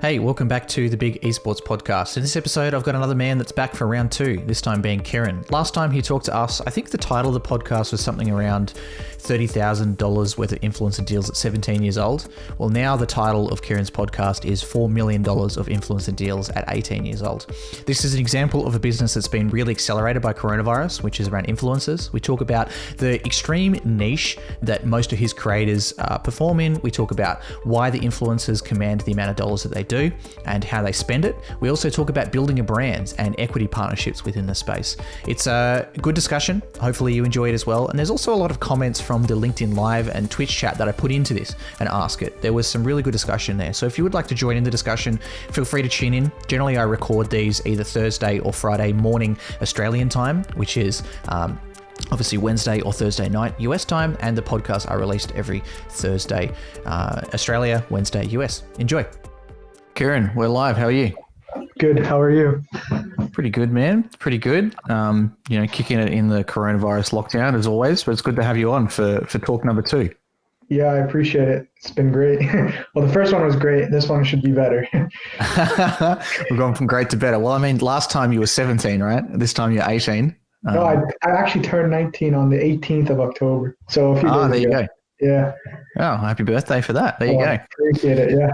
Hey, welcome back to the Big Esports Podcast. In this episode, I've got another man that's back for round two, this time being Kieran. Last time he talked to us, I think the title of the podcast was something around $30,000 worth of influencer deals at 17 years old. Well, now the title of Kieran's podcast is $4 million of influencer deals at 18 years old. This is an example of a business that's been really accelerated by coronavirus, which is around influencers. We talk about the extreme niche that most of his creators perform in. We talk about why the influencers command the amount of dollars that they do and how they spend it. We also talk about building a brand and equity partnerships within the space. It's a good discussion. Hopefully you enjoy it as well. And there's also a lot of comments from the LinkedIn Live and Twitch chat that I put into this and ask it. There was some really good discussion there. So if you would like to join in the discussion, feel free to tune in. Generally, I record these either Thursday or Friday morning Australian time, which is obviously Wednesday or Thursday night US time, and the podcasts are released every Thursday Australia, Wednesday US. Enjoy. Kieran, we're live. How are you? Good. How are you? Pretty good, man. Pretty good. Kicking it in the coronavirus lockdown as always, but it's good to have you on for talk number 2. Yeah, I appreciate it. It's been great. Well, the first one was great. This one should be better. We're going from great to better. Well, I mean, last time you were 17, right? This time you're 18. No, I actually turned 19 on the 18th of October. So a few days there you ago. go. Yeah. Oh, happy birthday for that. There you go. Appreciate it. Yeah.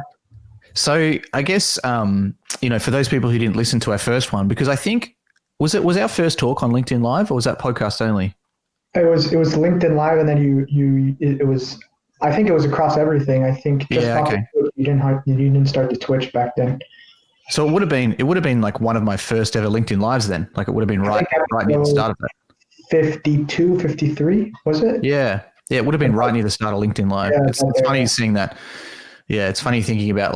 So I guess, for those people who didn't listen to our first one, because I think, was our first talk on LinkedIn Live or was that podcast only? It was LinkedIn Live, and then it was, I think it was across everything. I think just okay. You didn't start the Twitch back then. So it would have been like one of my first ever LinkedIn Lives then. Like it would have been right near the start of it. 52, 53, was it? Yeah. Yeah, it would have been right near the start of LinkedIn Live. Yeah, it's funny seeing that. Yeah, it's funny thinking about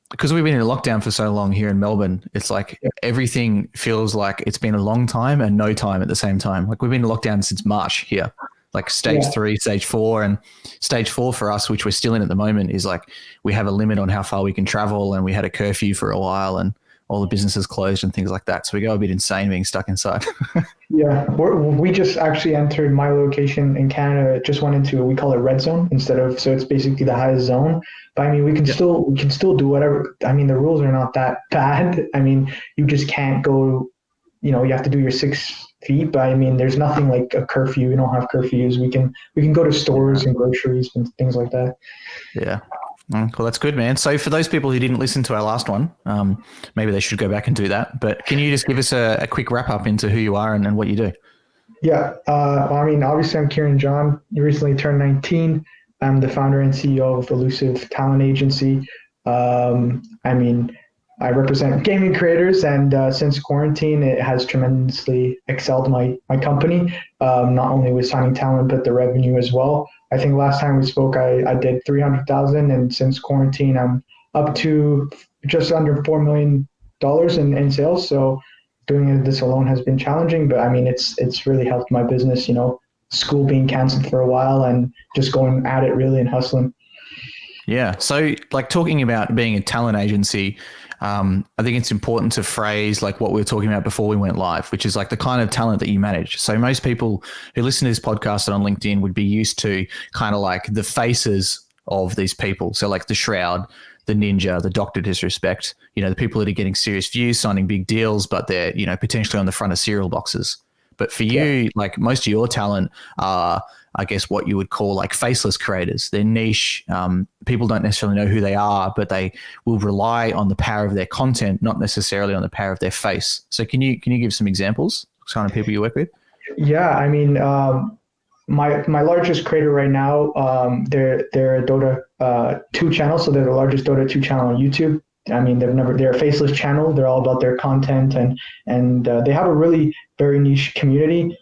because we've been in lockdown for so long here in Melbourne, it's like everything feels like it's been a long time and no time at the same time. Like we've been in lockdown since March here, like stage 3, stage 4, and stage 4 for us, which we're still in at the moment, is like we have a limit on how far we can travel, and we had a curfew for a while and all the businesses closed and things like that. So we go a bit insane being stuck inside. Yeah, we just actually entered my location in Canada. It just went into, we call it red zone so it's basically the highest zone. But I mean, we can still do whatever. I mean, the rules are not that bad. I mean, you just can't go, you have to do your 6 feet. But I mean, there's nothing like a curfew. We don't have curfews. We can go to stores and groceries and things like that. Yeah. Well, that's good, man. So for those people who didn't listen to our last one, maybe they should go back and do that. But can you just give us a quick wrap up into who you are and what you do? Yeah. I mean, obviously I'm Kieran John. You recently turned 19. I'm the founder and CEO of Elusive Talent Agency. I represent gaming creators, and since quarantine, it has tremendously excelled my company, not only with signing talent, but the revenue as well. I think last time we spoke, I did 300,000, and since quarantine, I'm up to just under $4 million in sales. So doing this alone has been challenging, but I mean, it's really helped my business, school being canceled for a while and just going at it really and hustling. Yeah. So like talking about being a talent agency, I think it's important to phrase like what we were talking about before we went live, which is like the kind of talent that you manage. So most people who listen to this podcast and on LinkedIn would be used to kind of like the faces of these people. So like the Shroud, the Ninja, the Dr. Disrespect, the people that are getting serious views, signing big deals, but they're, potentially on the front of cereal boxes. But for you, like most of your talent are, I guess, what you would call like faceless creators. They're niche. People don't necessarily know who they are, but they will rely on the power of their content, not necessarily on the power of their face. So can you give some examples of kind of people you work with? Yeah, I mean, my largest creator right now, they're a Dota 2 channel, so they're the largest Dota 2 channel on YouTube. I mean, they're a faceless channel. They're all about their content, and they have a really very niche community.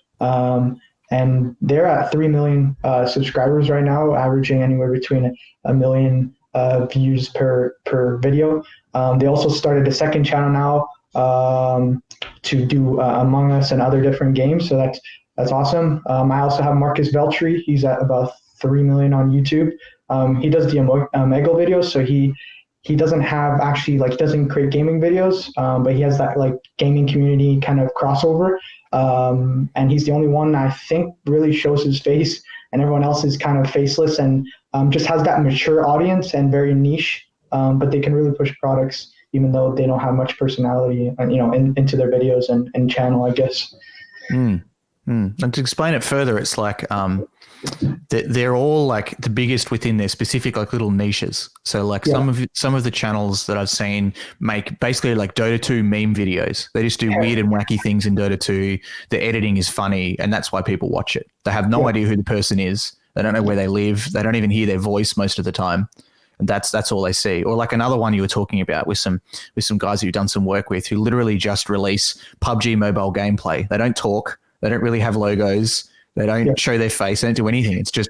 And they're at 3 million subscribers right now, averaging anywhere between 1 million views per video. They also started a second channel now to do Among Us and other different games. So that's awesome. I also have Marcus Valtry. He's at about 3 million on YouTube. He does the Omegle videos, so he doesn't have he doesn't create gaming videos, but he has that like gaming community kind of crossover. And he's the only one I think really shows his face, and everyone else is kind of faceless and just has that mature audience and very niche, but they can really push products. even though they don't have much personality, into their videos and channel, I guess. And to explain it further, it's like they're all like the biggest within their specific like little niches. So like some of the channels that I've seen make basically like Dota 2 meme videos. They just do weird and wacky things in Dota 2. The editing is funny, and that's why people watch it. They have no idea who the person is. They don't know where they live. They don't even hear their voice most of the time. And that's all they see. Or like another one you were talking about with some guys who you've done some work with who literally just release PUBG mobile gameplay. They don't talk. They don't really have logos. They don't show their face. They don't do anything. It's just,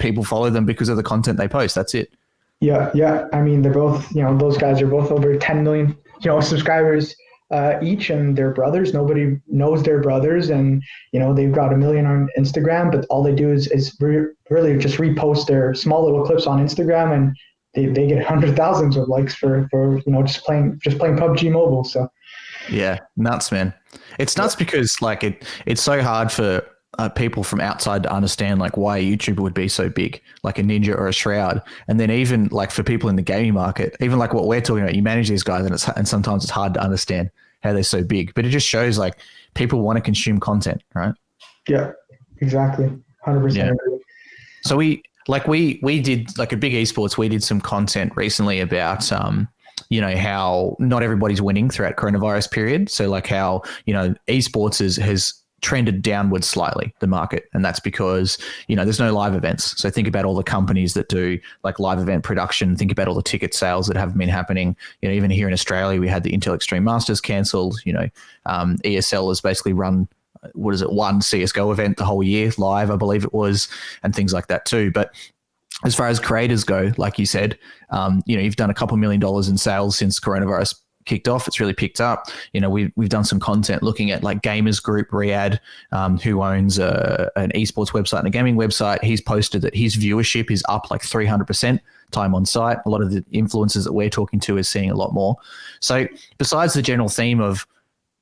people follow them because of the content they post. That's it. Yeah. I mean, they're both, those guys are both over 10 million, subscribers each, and they're brothers. Nobody knows they're brothers, and they've got 1 million on Instagram, but all they do is really just repost their small little clips on Instagram, and they get hundreds of thousands of likes for just playing PUBG Mobile. So yeah, nuts, man. It's nuts because like it's so hard for people from outside to understand like why a YouTuber would be so big, like a Ninja or a Shroud. And then even like for people in the gaming market, even like what we're talking about, you manage these guys and sometimes it's hard to understand how they're so big, but it just shows like people want to consume content, right? Yeah, exactly. 100% agree. So we did like a big esports. We did some content recently about, how not everybody's winning throughout coronavirus period. So like how, esports has trended downwards slightly, the market. And that's because, there's no live events. So think about all the companies that do like live event production. Think about all the ticket sales that haven't been happening. Even here in Australia, we had the Intel Extreme Masters cancelled. ESL has basically run, one CSGO event the whole year live, I believe it was, and things like that too. But as far as creators go, like you said, you've done a couple $1 million in sales since coronavirus kicked off. It's really picked up. We've done some content looking at like Gamers Group Riyadh, who owns an esports website and a gaming website. He's posted that his viewership is up like 300% time on site. A lot of the influencers that we're talking to is seeing a lot more. So besides the general theme of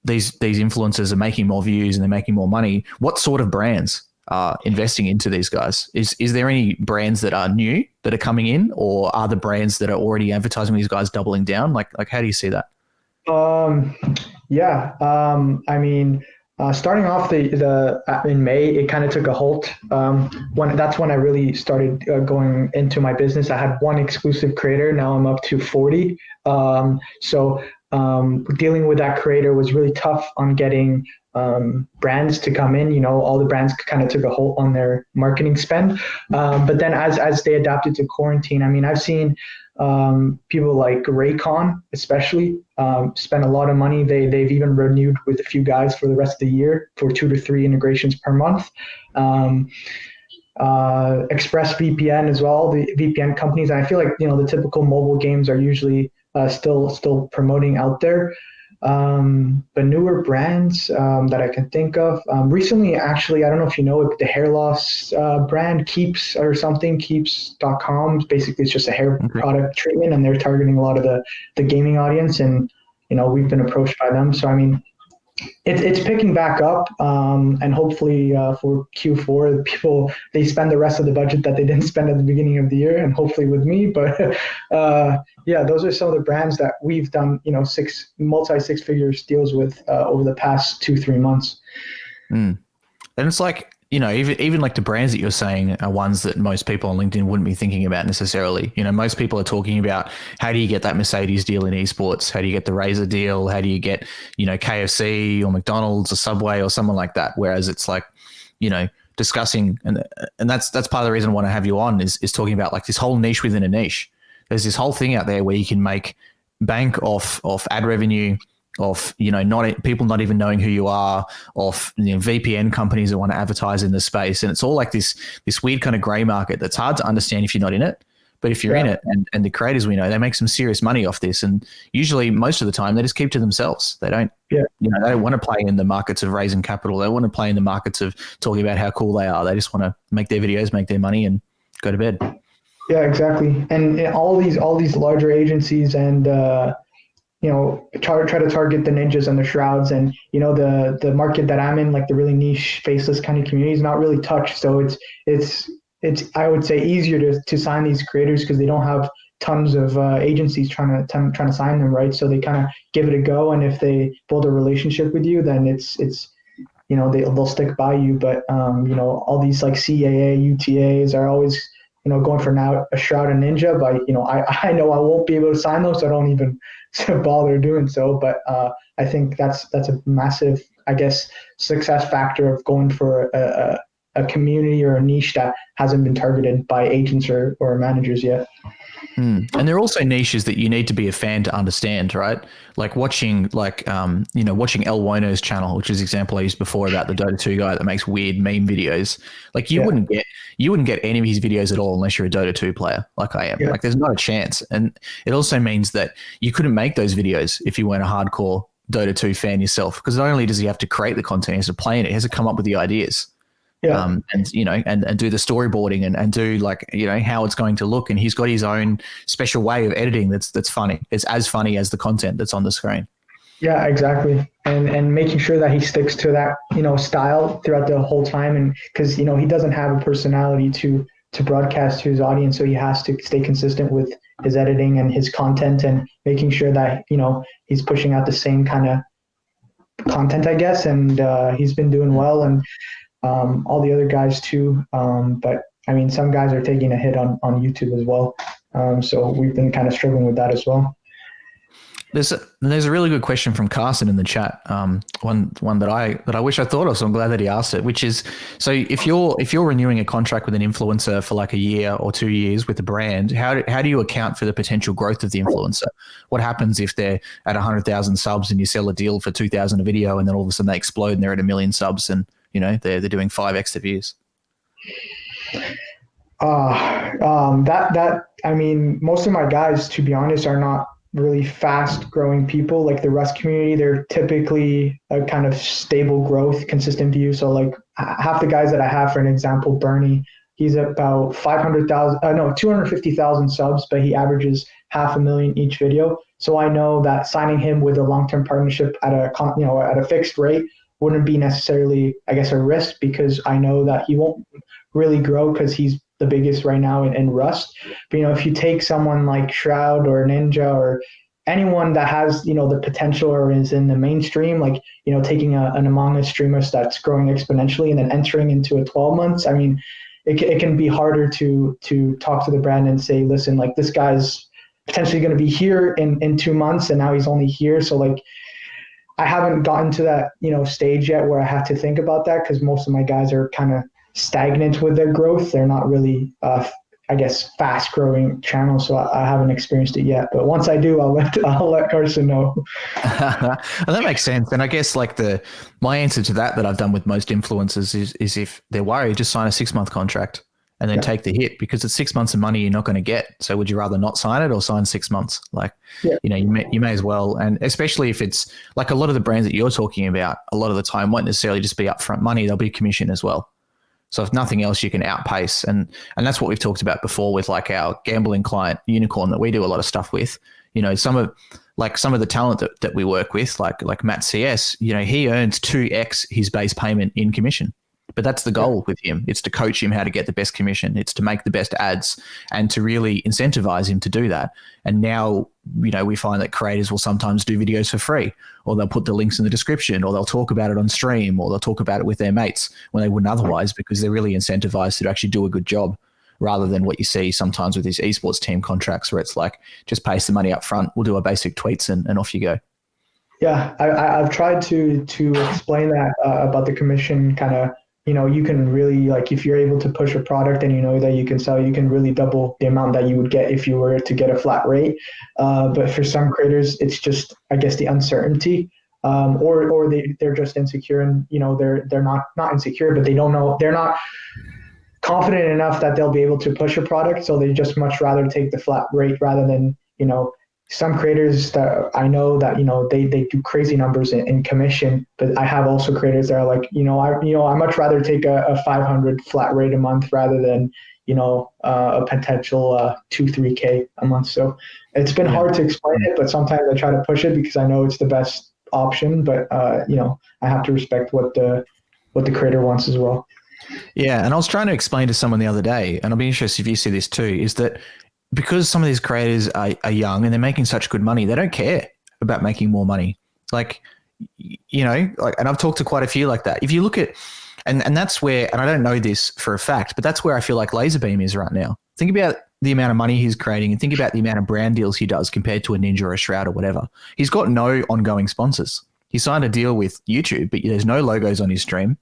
these influencers are making more views and they're making more money, what sort of brands are investing into these guys? Is there any brands that are new that are coming in, or are the brands that are already advertising these guys doubling down? Like how do you see that? I mean, starting off in May, it kind of took a halt. That's when I really started going into my business. I had one exclusive creator. Now I'm up to 40. Dealing with that creator was really tough on getting brands to come in. All the brands kind of took a halt on their marketing spend. But then as they adapted to quarantine, I mean, I've seen people like Raycon especially spend a lot of money. They've even renewed with a few guys for the rest of the year for 2 to 3 integrations per month. ExpressVPN as well, the VPN companies. And I feel like the typical mobile games are usually still promoting out there. But newer brands that I can think of. Recently, actually, I don't know if you know it, the hair loss brand Keeps or something, Keeps.com. Basically, it's just a hair product treatment, and they're targeting a lot of the gaming audience. And we've been approached by them. So I mean, it's picking back up, and hopefully for Q4, they spend the rest of the budget that they didn't spend at the beginning of the year, and hopefully with me. But those are some of the brands that we've done, multi-six-figure deals with over the past 2-3 months. And it's like, even like the brands that you're saying are ones that most people on LinkedIn wouldn't be thinking about necessarily. Most people are talking about how do you get that Mercedes deal in esports? How do you get the Razer deal? How do you get, KFC or McDonald's or Subway or someone like that? Whereas it's like, discussing, and that's part of the reason I want to have you on is talking about like this whole niche within a niche. There's this whole thing out there where you can make bank off ad revenue, of people not even knowing who you are, of VPN companies that want to advertise in the space, and it's all like this weird kind of gray market that's hard to understand if you're not in it. But if you're in it, and the creators we know, they make some serious money off this, and usually most of the time they just keep to themselves. They don't, they don't want to play in the markets of raising capital. They don't want to play in the markets of talking about how cool they are. They just want to make their videos, make their money, and go to bed. Yeah, exactly. And all these larger agencies and try to target the ninjas and the shrouds, and the market that I'm in, like the really niche faceless kind of community, is not really touched. So it's I would say easier to sign these creators because they don't have tons of agencies trying to sign them, right? So they kind of give it a go, and if they build a relationship with you, then it's they'll stick by you. But all these like CAA, UTAs are always going for now a Shroud and Ninja, but I know I won't be able to sign those, so I don't even bother doing so. But I think that's a massive, I guess, success factor of going for a community or a niche that hasn't been targeted by agents or managers yet. And there are also niches that you need to be a fan to understand, right? Like watching watching El Wono's channel, which is the example I used before about the Dota 2 guy that makes weird meme videos. Like you wouldn't get any of his videos at all unless you're a Dota 2 player like I am. Yeah. Like there's not a chance. And it also means that you couldn't make those videos if you weren't a hardcore Dota 2 fan yourself, because not only does he have to create the content, he has to play in it, he has to come up with the ideas. Yeah. And do the storyboarding and do how it's going to look. And he's got his own special way of editing that's funny. It's as funny as the content that's on the screen. Yeah, exactly. And making sure that he sticks to that, style throughout the whole time. And because, he doesn't have a personality to broadcast to his audience. So he has to stay consistent with his editing and his content and making sure that, he's pushing out the same kind of content, I guess. And he's been doing well. And all the other guys too. But I mean, some guys are taking a hit on YouTube as well. So we've been kind of struggling with that as well. There's a really good question from Carson in the chat. One that I wish I thought of, so I'm glad that he asked it. Which is, so if you're renewing a contract with an influencer for like a year or 2 years with a brand, how do you account for the potential growth of the influencer? What happens if they're at 100,000 subs and you sell a deal for 2,000 a video, and then all of a sudden they explode and they're at 1 million subs and they're doing 5x the views? I mean, most of my guys, to be honest, are not really fast growing people. Like the Rust community, they're typically a kind of stable growth, consistent view. So like half the guys that I have, for an example, Bernie, he's about 250,000 subs, but he averages 500,000 each video. So I know that signing him with a long-term partnership at a fixed rate wouldn't be necessarily, I guess, a risk, because I know that he won't really grow because he's the biggest right now in Rust. But, if you take someone like Shroud or Ninja or anyone that has, the potential or is in the mainstream, like, taking an Among Us streamer that's growing exponentially and then entering into a 12 months, I mean, it can be harder to talk to the brand and say, listen, like this guy's potentially going to be here in 2 months and now he's only here. So like, I haven't gotten to that, stage yet where I have to think about that, because most of my guys are kind of stagnant with their growth. They're not really, I guess, fast growing channels. So I haven't experienced it yet. But once I do, I'll let Carson know. Well, that makes sense. And I guess like my answer to that I've done with most influencers is if they're worried, just sign a 6-month contract and then take the hit, because it's 6 months of money you're not going to get. So would you rather not sign it or sign 6 months? Like, you may as well. And especially if it's like a lot of the brands that you're talking about, a lot of the time won't necessarily just be upfront money. There'll be commission as well. So if nothing else, you can outpace. And that's what we've talked about before with like our gambling client Unicorn that we do a lot of stuff with. Some of the talent that we work with, like Matt CS, he earns 2x his base payment in commission. But that's the goal with him. It's to coach him how to get the best commission. It's to make the best ads and to really incentivize him to do that. And now, we find that creators will sometimes do videos for free, or they'll put the links in the description, or they'll talk about it on stream, or they'll talk about it with their mates when they wouldn't otherwise, because they're really incentivized to actually do a good job, rather than what you see sometimes with these esports team contracts where it's like, just pay us the money up front, we'll do our basic tweets and off you go. Yeah, I've tried to explain that about the commission kind of, you can really, like, if you're able to push a product and that you can sell, you can really double the amount that you would get if you were to get a flat rate. But for some creators, it's just, I guess, the uncertainty, or they're just insecure, and they're not insecure, but they don't know, they're not confident enough that they'll be able to push a product, so they just much rather take the flat rate rather than some creators that I know that they do crazy numbers in commission, but I have also creators that are like, I much rather take a 500 flat rate a month rather than a potential 2-3K a month. So it's been hard to explain it, but sometimes I try to push it because I know it's the best option. But I have to respect what the creator wants as well. Yeah, and I was trying to explain to someone the other day, and I'll be interested if you see this too, is that because some of these creators are young and they're making such good money, they don't care about making more money. Like, you know, like, and I've talked to quite a few like that. If you look at, and that's where, and I don't know this for a fact, but that's where I feel like Laserbeam is right now. Think about the amount of money he's creating and think about the amount of brand deals he does compared to a Ninja or a Shroud or whatever. He's got no ongoing sponsors. He signed a deal with YouTube, but there's no logos on his stream.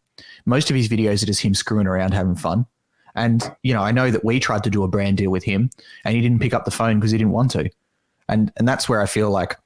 Most of his videos are just him screwing around, having fun. And, you know, I know that we tried to do a brand deal with him and he didn't pick up the phone because he didn't want to. And that's where I feel like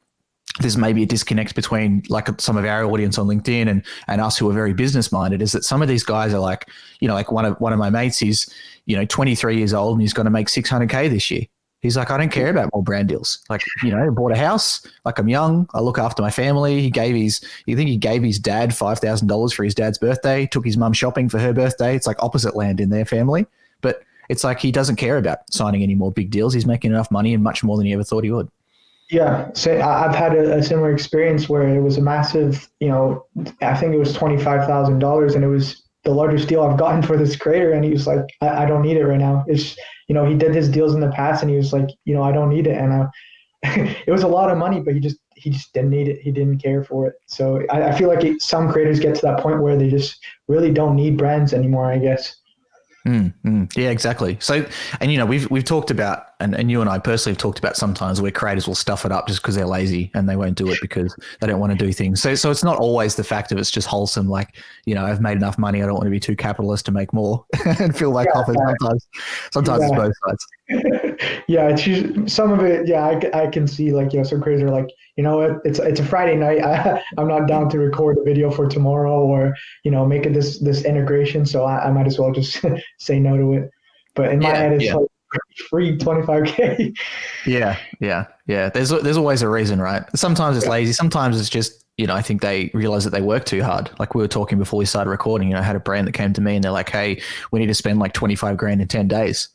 there's maybe a disconnect between like some of our audience on LinkedIn and us who are very business minded, is that some of these guys are like, you know, like one of my mates is, you know, 23 years old and he's going to make 600K this year. He's like, I don't care about more brand deals. Like, you know, I bought a house, like I'm young, I look after my family. He gave his dad $5,000 for his dad's birthday, took his mum shopping for her birthday. It's like opposite land in their family. But it's like he doesn't care about signing any more big deals. He's making enough money and much more than he ever thought he would. Yeah, so I've had a similar experience where it was a massive, you know, I think it was $25,000 and it was the largest deal I've gotten for this creator. And he was like, I don't need it right now. It's, you know, he did his deals in the past and he was like, you know, I don't need it. And it was a lot of money, but he just didn't need it. He didn't care for it. So I feel like some creators get to that point where they just really don't need brands anymore, I guess. Yeah, exactly. So, and you know, we've talked about, and you and I personally have talked about sometimes where creators will stuff it up just because they're lazy and they won't do it because they don't want to do things. So it's not always the fact of it's just wholesome. Like, you know, I've made enough money. I don't want to be too capitalist to make more and feel like offers sometimes it's both sides. Yeah, it's usually, some of it. Yeah, I can see like, you know, some creators are like, you know what, it's a Friday night. I'm not down to record a video for tomorrow or, you know, make it this integration. So I might as well just say no to it. But in my head, it's like free 25K. Yeah. There's always a reason, right? Sometimes it's lazy. Sometimes it's just, you know, I think they realize that they work too hard. Like we were talking before we started recording, you know, I had a brand that came to me and they're like, hey, we need to spend like 25 grand in 10 days.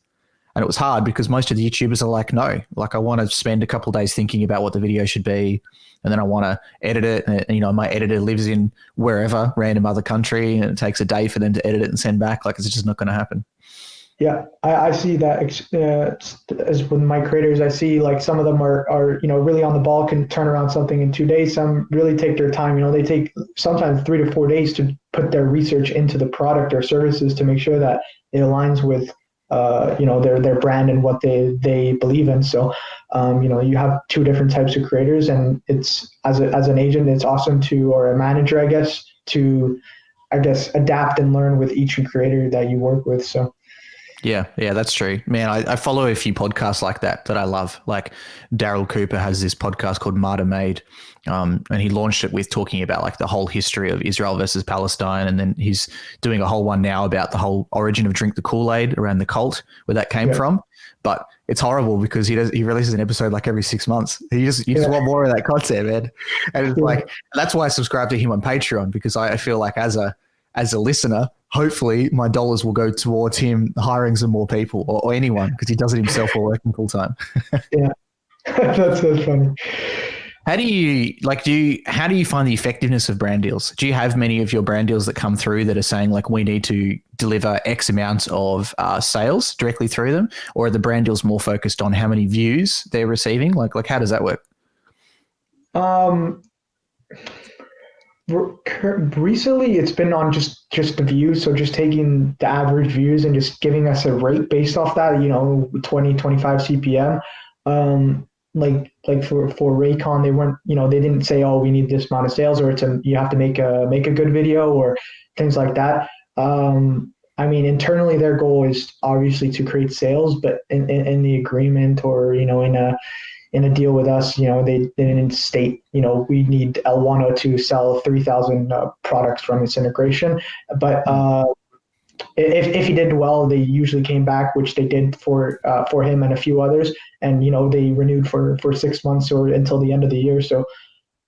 And it was hard because most of the YouTubers are like, no, like I want to spend a couple of days thinking about what the video should be. And then I want to edit it. And, you know, my editor lives in wherever, random other country, and it takes a day for them to edit it and send back. Like it's just not going to happen. Yeah, I see that as with my creators. I see like some of them are, you know, really on the ball, can turn around something in 2 days. Some really take their time. You know, they take sometimes 3 to 4 days to put their research into the product or services to make sure that it aligns with you know, their brand and what they believe in. So, you know, you have two different types of creators, and it's as an agent, it's awesome to, or a manager, I guess, to, adapt and learn with each creator that you work with. So. Yeah, that's true. Man, I follow a few podcasts like that I love. Like Daryl Cooper has this podcast called Martyr Made, and he launched it with talking about like the whole history of Israel versus Palestine, and then he's doing a whole one now about the whole origin of Drink the Kool-Aid, around the cult, where that came from. But it's horrible because he releases an episode like every 6 months. You just want more of that content, man. And it's like, that's why I subscribe to him on Patreon, because I feel like as a listener, hopefully my dollars will go towards him hiring some more people or anyone, because he does it himself while working full time. Yeah, that's so funny. How do you find the effectiveness of brand deals? Do you have many of your brand deals that come through that are saying like, we need to deliver X amount of sales directly through them, or are the brand deals more focused on how many views they're receiving? Like how does that work? Recently it's been on just the views, so just taking the average views and just giving us a rate based off that, you know, 20-25 CPM. Like for Raycon, they weren't, you know, they didn't say, oh, we need this amount of sales, or you have to make a good video or things like that. I mean, internally their goal is obviously to create sales, but in the agreement, or, you know, in a deal with us, you know, they didn't state, you know, we need L1 to sell 3,000 products from its integration. But if he did well, they usually came back, which they did for him and a few others. And, you know, they renewed for 6 months or until the end of the year. So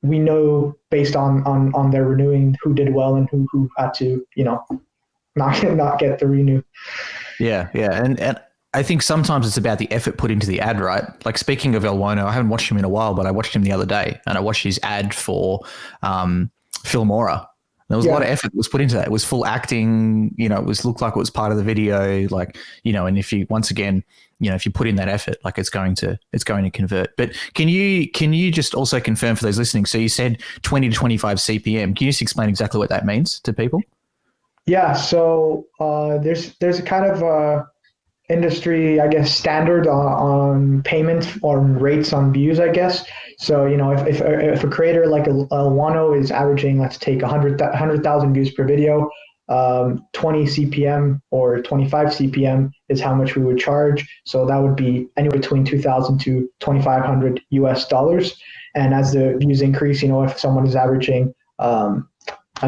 we know based on their renewing who did well and who had to, you know, not get the renew. Yeah. And I think sometimes it's about the effort put into the ad, right? Like speaking of Elwono, I haven't watched him in a while, but I watched him the other day, and I watched his ad for Filmora. There was a lot of effort that was put into that. It was full acting, it looked like it was part of the video, and if you, once again, if you put in that effort, like it's going to convert. But can you just also confirm for those listening? So you said 20 to 25 CPM. Can you just explain exactly what that means to people? Yeah. So there's a kind of industry, I guess, standard on payment or rates on views, I guess. So, if a creator like a Wano is averaging, let's take 100,000 views per video, 20 CPM or 25 CPM is how much we would charge. So that would be anywhere between 2,000 to 2,500 US dollars. And as the views increase, if someone is averaging 1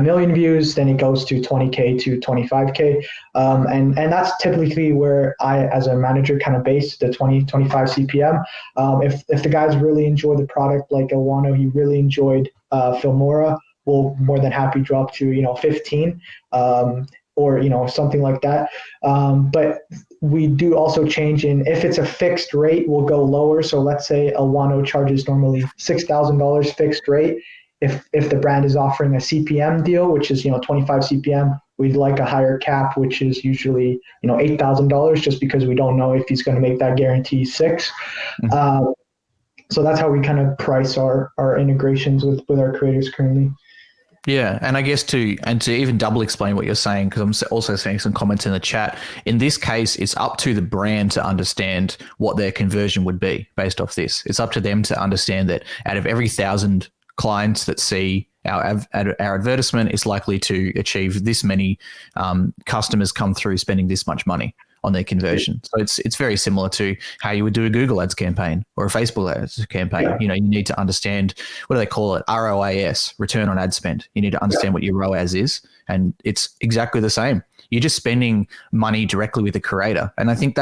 million views, then it goes to 20K to 25K. And that's typically where I, as a manager, kind of base the 25 CPM. If the guys really enjoy the product, like Wano, he really enjoyed Filmora, we'll more than happy drop to, 15 or, something like that. But we do also change if it's a fixed rate, we'll go lower. So let's say a Wano charges normally $6,000 fixed rate. If the brand is offering a CPM deal, which is 25 CPM, we'd like a higher cap, which is usually $8,000, just because we don't know if he's going to make that guarantee 6. Mm-hmm. So that's how we kind of price our integrations with our creators currently. Yeah, and I guess to even double explain what you're saying, because I'm also seeing some comments in the chat. In this case, it's up to the brand to understand what their conversion would be based off this. It's up to them to understand that out of every 1,000 clients that see our advertisement, is likely to achieve this many customers come through spending this much money on their conversion. So it's very similar to how you would do a Google Ads campaign or a Facebook Ads campaign. Yeah. You need to understand, what do they call it? ROAS, return on ad spend. You need to understand what your ROAS is, and it's exactly the same. You're just spending money directly with the creator, and I think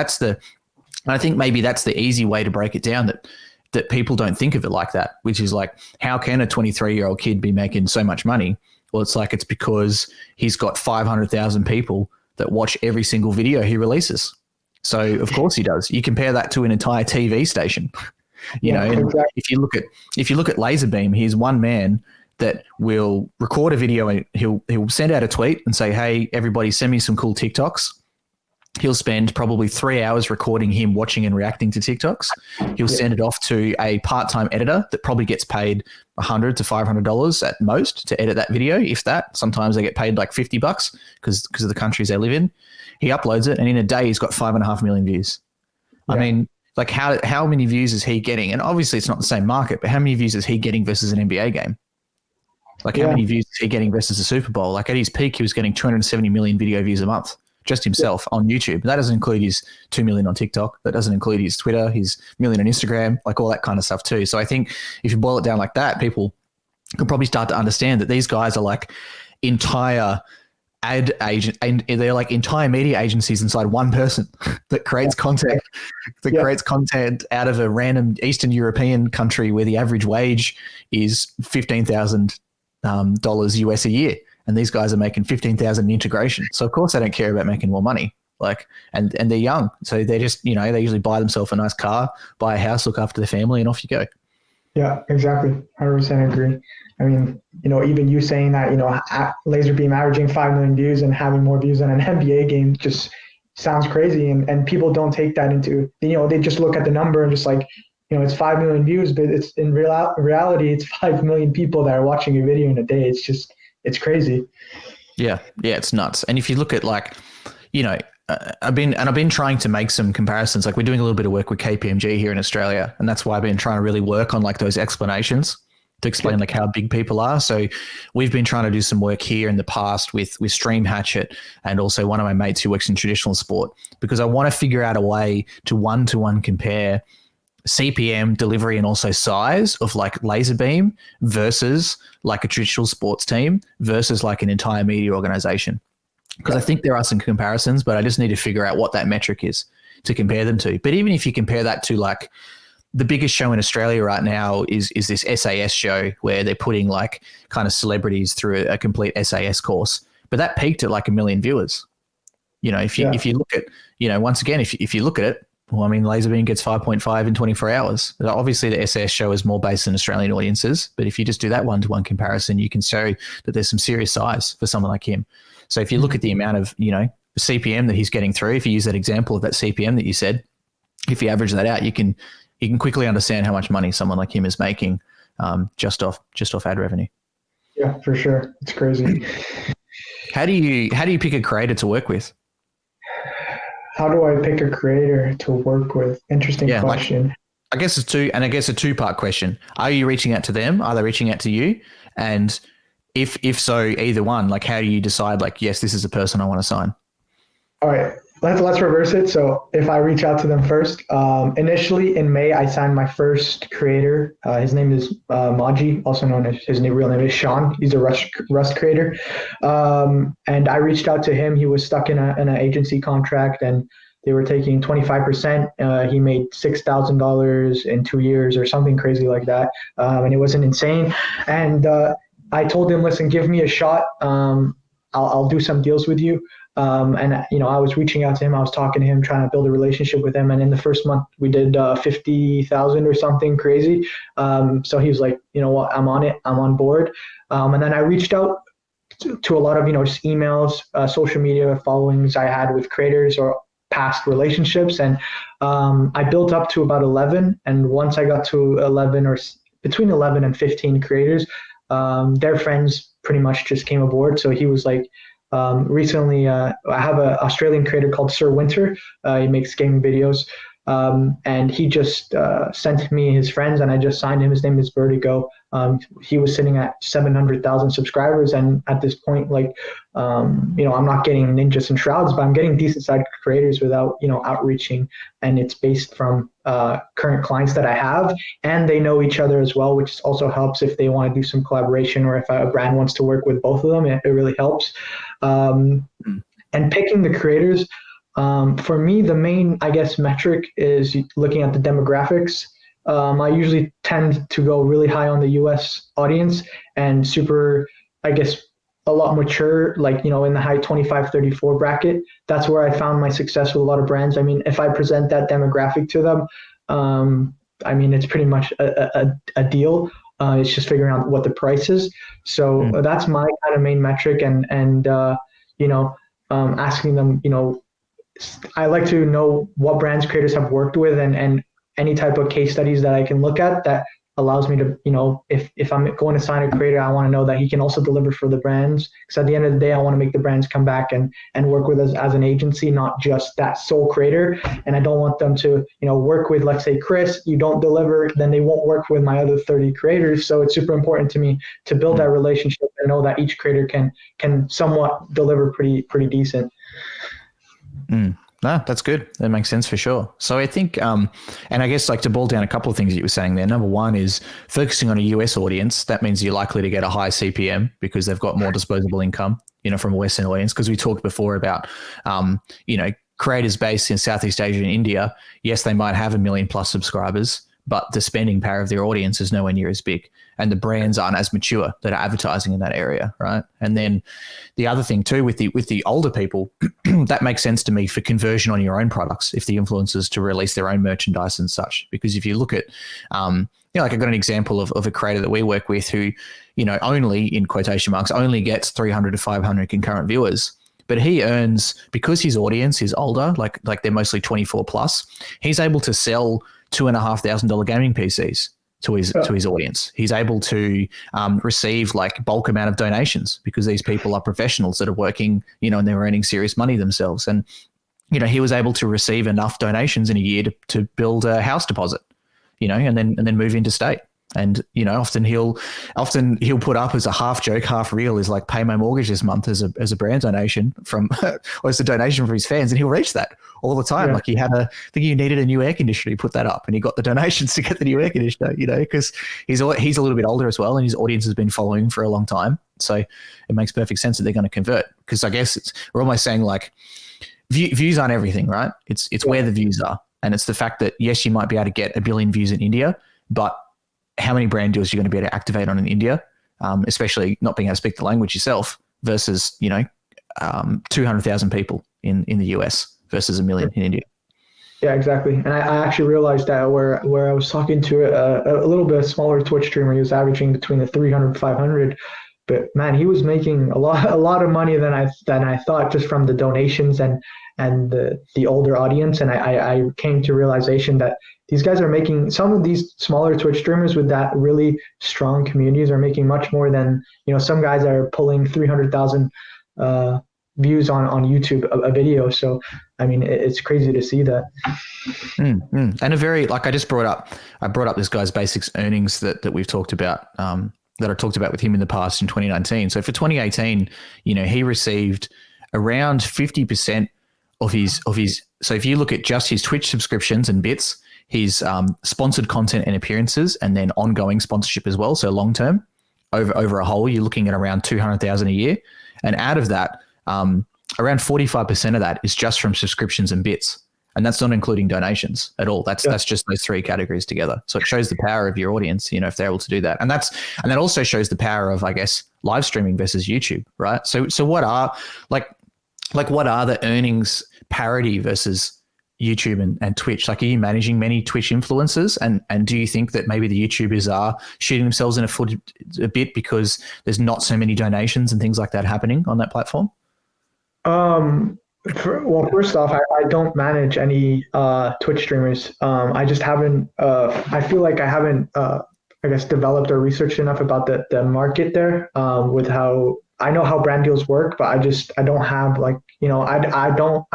maybe that's the easy way to break it down, that people don't think of it like that, which is like, how can a 23-year-old kid be making so much money? Well, it's because he's got 500,000 people that watch every single video he releases. So of course he does. You compare that to an entire TV station, exactly. If you look at Laserbeam, he's one man that will record a video and he'll send out a tweet and say, hey, everybody, send me some cool TikToks. He'll spend probably 3 hours recording him watching and reacting to TikToks. He'll send it off to a part-time editor that probably gets paid $100 to $500 at most to edit that video, if that. Sometimes they get paid like $50 because of the countries they live in. He uploads it, and in a day he's got 5.5 million views. Yeah. I mean, like how many views is he getting? And obviously it's not the same market, but how many views is he getting versus an NBA game? Like how many views is he getting versus a Super Bowl? Like at his peak, he was getting 270 million video views a month. Just himself on YouTube. That doesn't include his 2 million on TikTok. That doesn't include his Twitter, his million on Instagram, like all that kind of stuff too. So I think if you boil it down like that, people can probably start to understand that these guys are like entire ad agent, and they're like entire media agencies inside one person that creates content, creates content out of a random Eastern European country where the average wage is $15,000 US a year. And these guys are making 15,000 in integration. So of course they don't care about making more money. And they're young. So they just, they usually buy themselves a nice car, buy a house, look after their family, and off you go. Yeah, exactly. 100% agree. I mean, even you saying that, Laserbeam averaging 5 million views and having more views than an NBA game just sounds crazy. And people don't take that into, they just look at the number and just like, it's 5 million views, but it's in reality, it's 5 million people that are watching a video in a day. It's crazy. Yeah, it's nuts. And if you look at I've been trying to make some comparisons. Like we're doing a little bit of work with KPMG here in Australia, and that's why I've been trying to really work on like those explanations to explain like how big people are. So we've been trying to do some work here in the past with Stream Hatchet and also one of my mates who works in traditional sport, because I want to figure out a way to one-to-one compare CPM, delivery, and also size of like Laserbeam versus like a traditional sports team versus like an entire media organization. Because I think there are some comparisons, but I just need to figure out what that metric is to compare them to. But even if you compare that to like the biggest show in Australia right now is this SAS show where they're putting like kind of celebrities through a complete SAS course, but that peaked at like 1 million viewers. If you look at, once again, if you look at it, Well, I mean, Laserbeam gets 5.5 in 24 hours. Obviously, the SAS show is more based on Australian audiences, but if you just do that one-to-one comparison, you can show that there's some serious size for someone like him. So if you look at the amount of, CPM that he's getting through, if you use that example of that CPM that you said, if you average that out, you can quickly understand how much money someone like him is making just off ad revenue. Yeah, for sure. It's crazy. How do you pick a creator to work with? How do I pick a creator to work with? Interesting question. I guess it's a two-part question. Are you reaching out to them? Are they reaching out to you? And if so, either one, like, how do you decide, like, yes, this is a person I want to sign? All right, let's reverse it. So if I reach out to them first, initially in May, I signed my first creator. His name is Maji, also known as his real name is Sean. He's a Rust creator. And I reached out to him. He was stuck in an agency contract, and they were taking 25%. He made $6,000 in 2 years or something crazy like that. And it wasn't insane. And I told him, listen, give me a shot. I'll do some deals with you. And I was reaching out to him. I was talking to him, trying to build a relationship with him. And in the first month, we did 50,000 or something crazy. So he was like, you know what, I'm on it. I'm on board. And then I reached out to a lot of, just emails, social media followings I had with creators or past relationships. And I built up to about 11. And once I got to 11 or between 11 and 15 creators, their friends pretty much just came aboard. So he was like, recently, I have an Australian creator called Sir Winter. He makes gaming videos. And he just sent me his friends, and I just signed him. His name is Vertigo. He was sitting at 700,000 subscribers. And at this point, I'm not getting ninjas and shrouds, but I'm getting decent sized creators without, outreaching. And it's based from current clients that I have, and they know each other as well, which also helps if they want to do some collaboration, or if a brand wants to work with both of them, it really helps. And picking the creators, for me, the main, metric is looking at the demographics. I usually tend to go really high on the US audience and super, a lot mature, in the high 25, 34 bracket. That's where I found my success with a lot of brands. I mean, if I present that demographic to them, it's pretty much a deal. It's just figuring out what the price is. So that's my kind of main metric, and asking them, I like to know what brands creators have worked with, and any type of case studies that I can look at that allows me to, if I'm going to sign a creator, I want to know that he can also deliver for the brands. Because at the end of the day, I want to make the brands come back and work with us as an agency, not just that sole creator. And I don't want them to, work with, let's say, Chris, you don't deliver, then they won't work with my other 30 creators. So it's super important to me to build that relationship and know that each creator can somewhat deliver pretty decent. No, that's good. That makes sense for sure. So I think, and I guess to boil down a couple of things that you were saying there. Number one is focusing on a US audience. That means you're likely to get a high CPM because they've got more disposable income, from a Western audience. Because we talked before about, creators based in Southeast Asia and India. Yes, they might have 1 million plus subscribers, but the spending power of their audience is nowhere near as big, and the brands aren't as mature that are advertising in that area, right? And then the other thing too, with the older people, that makes sense to me for conversion on your own products, if the influencers to release their own merchandise and such. Because if you look at, I got an example of a creator that we work with who, only, in quotation marks, only gets 300 to 500 concurrent viewers. But he earns, because his audience is older, like they're mostly 24 plus, he's able to sell $2,500 gaming PCs to his audience. He's able to receive bulk amount of donations because these people are professionals that are working, and they're earning serious money themselves. And, he was able to receive enough donations in a year to build a house deposit, and then move interstate. And, often he'll put up as a half joke, half real, is pay my mortgage this month as a brand donation from, or as a donation from his fans. And he'll reach that all the time. Yeah. I think he needed a new air conditioner. He put that up and he got the donations to get the new air conditioner, because he's a little bit older as well. And his audience has been following for a long time. So it makes perfect sense that they're going to convert, because I guess we're almost saying views aren't everything, right? It's where the views are. And it's the fact that, yes, you might be able to get 1 billion views in India, but how many brand deals you're going to be able to activate on in India, especially not being able to speak the language yourself, versus 200,000 people in the US versus 1 million in India. Yeah, exactly. And I actually realized that where I was talking to a little bit smaller Twitch streamer, he was averaging between the 300 500. But man, he was making a lot of money than I thought, just from the donations and the older audience. And I came to realization that these guys are making, some of these smaller Twitch streamers with that really strong communities are making much more than, some guys are pulling 300,000 views on YouTube a video. So I mean, it's crazy to see that. And a very, like, I brought up this guy's basics earnings that we've talked about, that I talked about with him in the past in 2019. So for 2018, he received around 50% of his. So if you look at just his Twitch subscriptions and bits, his sponsored content and appearances, and then ongoing sponsorship as well. So long term, over a whole, you're looking at around 200,000 a year, and out of that, around 45% of that is just from subscriptions and bits. And that's not including donations at all. That's just those three categories together. So it shows the power of your audience, if they're able to do that. And that also shows the power of, I guess, live streaming versus YouTube, right? So what are what are the earnings parity versus YouTube and Twitch? Like, are you managing many Twitch influencers? And do you think that maybe the YouTubers are shooting themselves in the foot a bit because there's not so many donations and things like that happening on that platform? Well, first off, I don't manage any Twitch streamers. I just haven't. I feel like I haven't, I guess, developed or researched enough about the market there. With how I know how brand deals work, but I don't have, like, I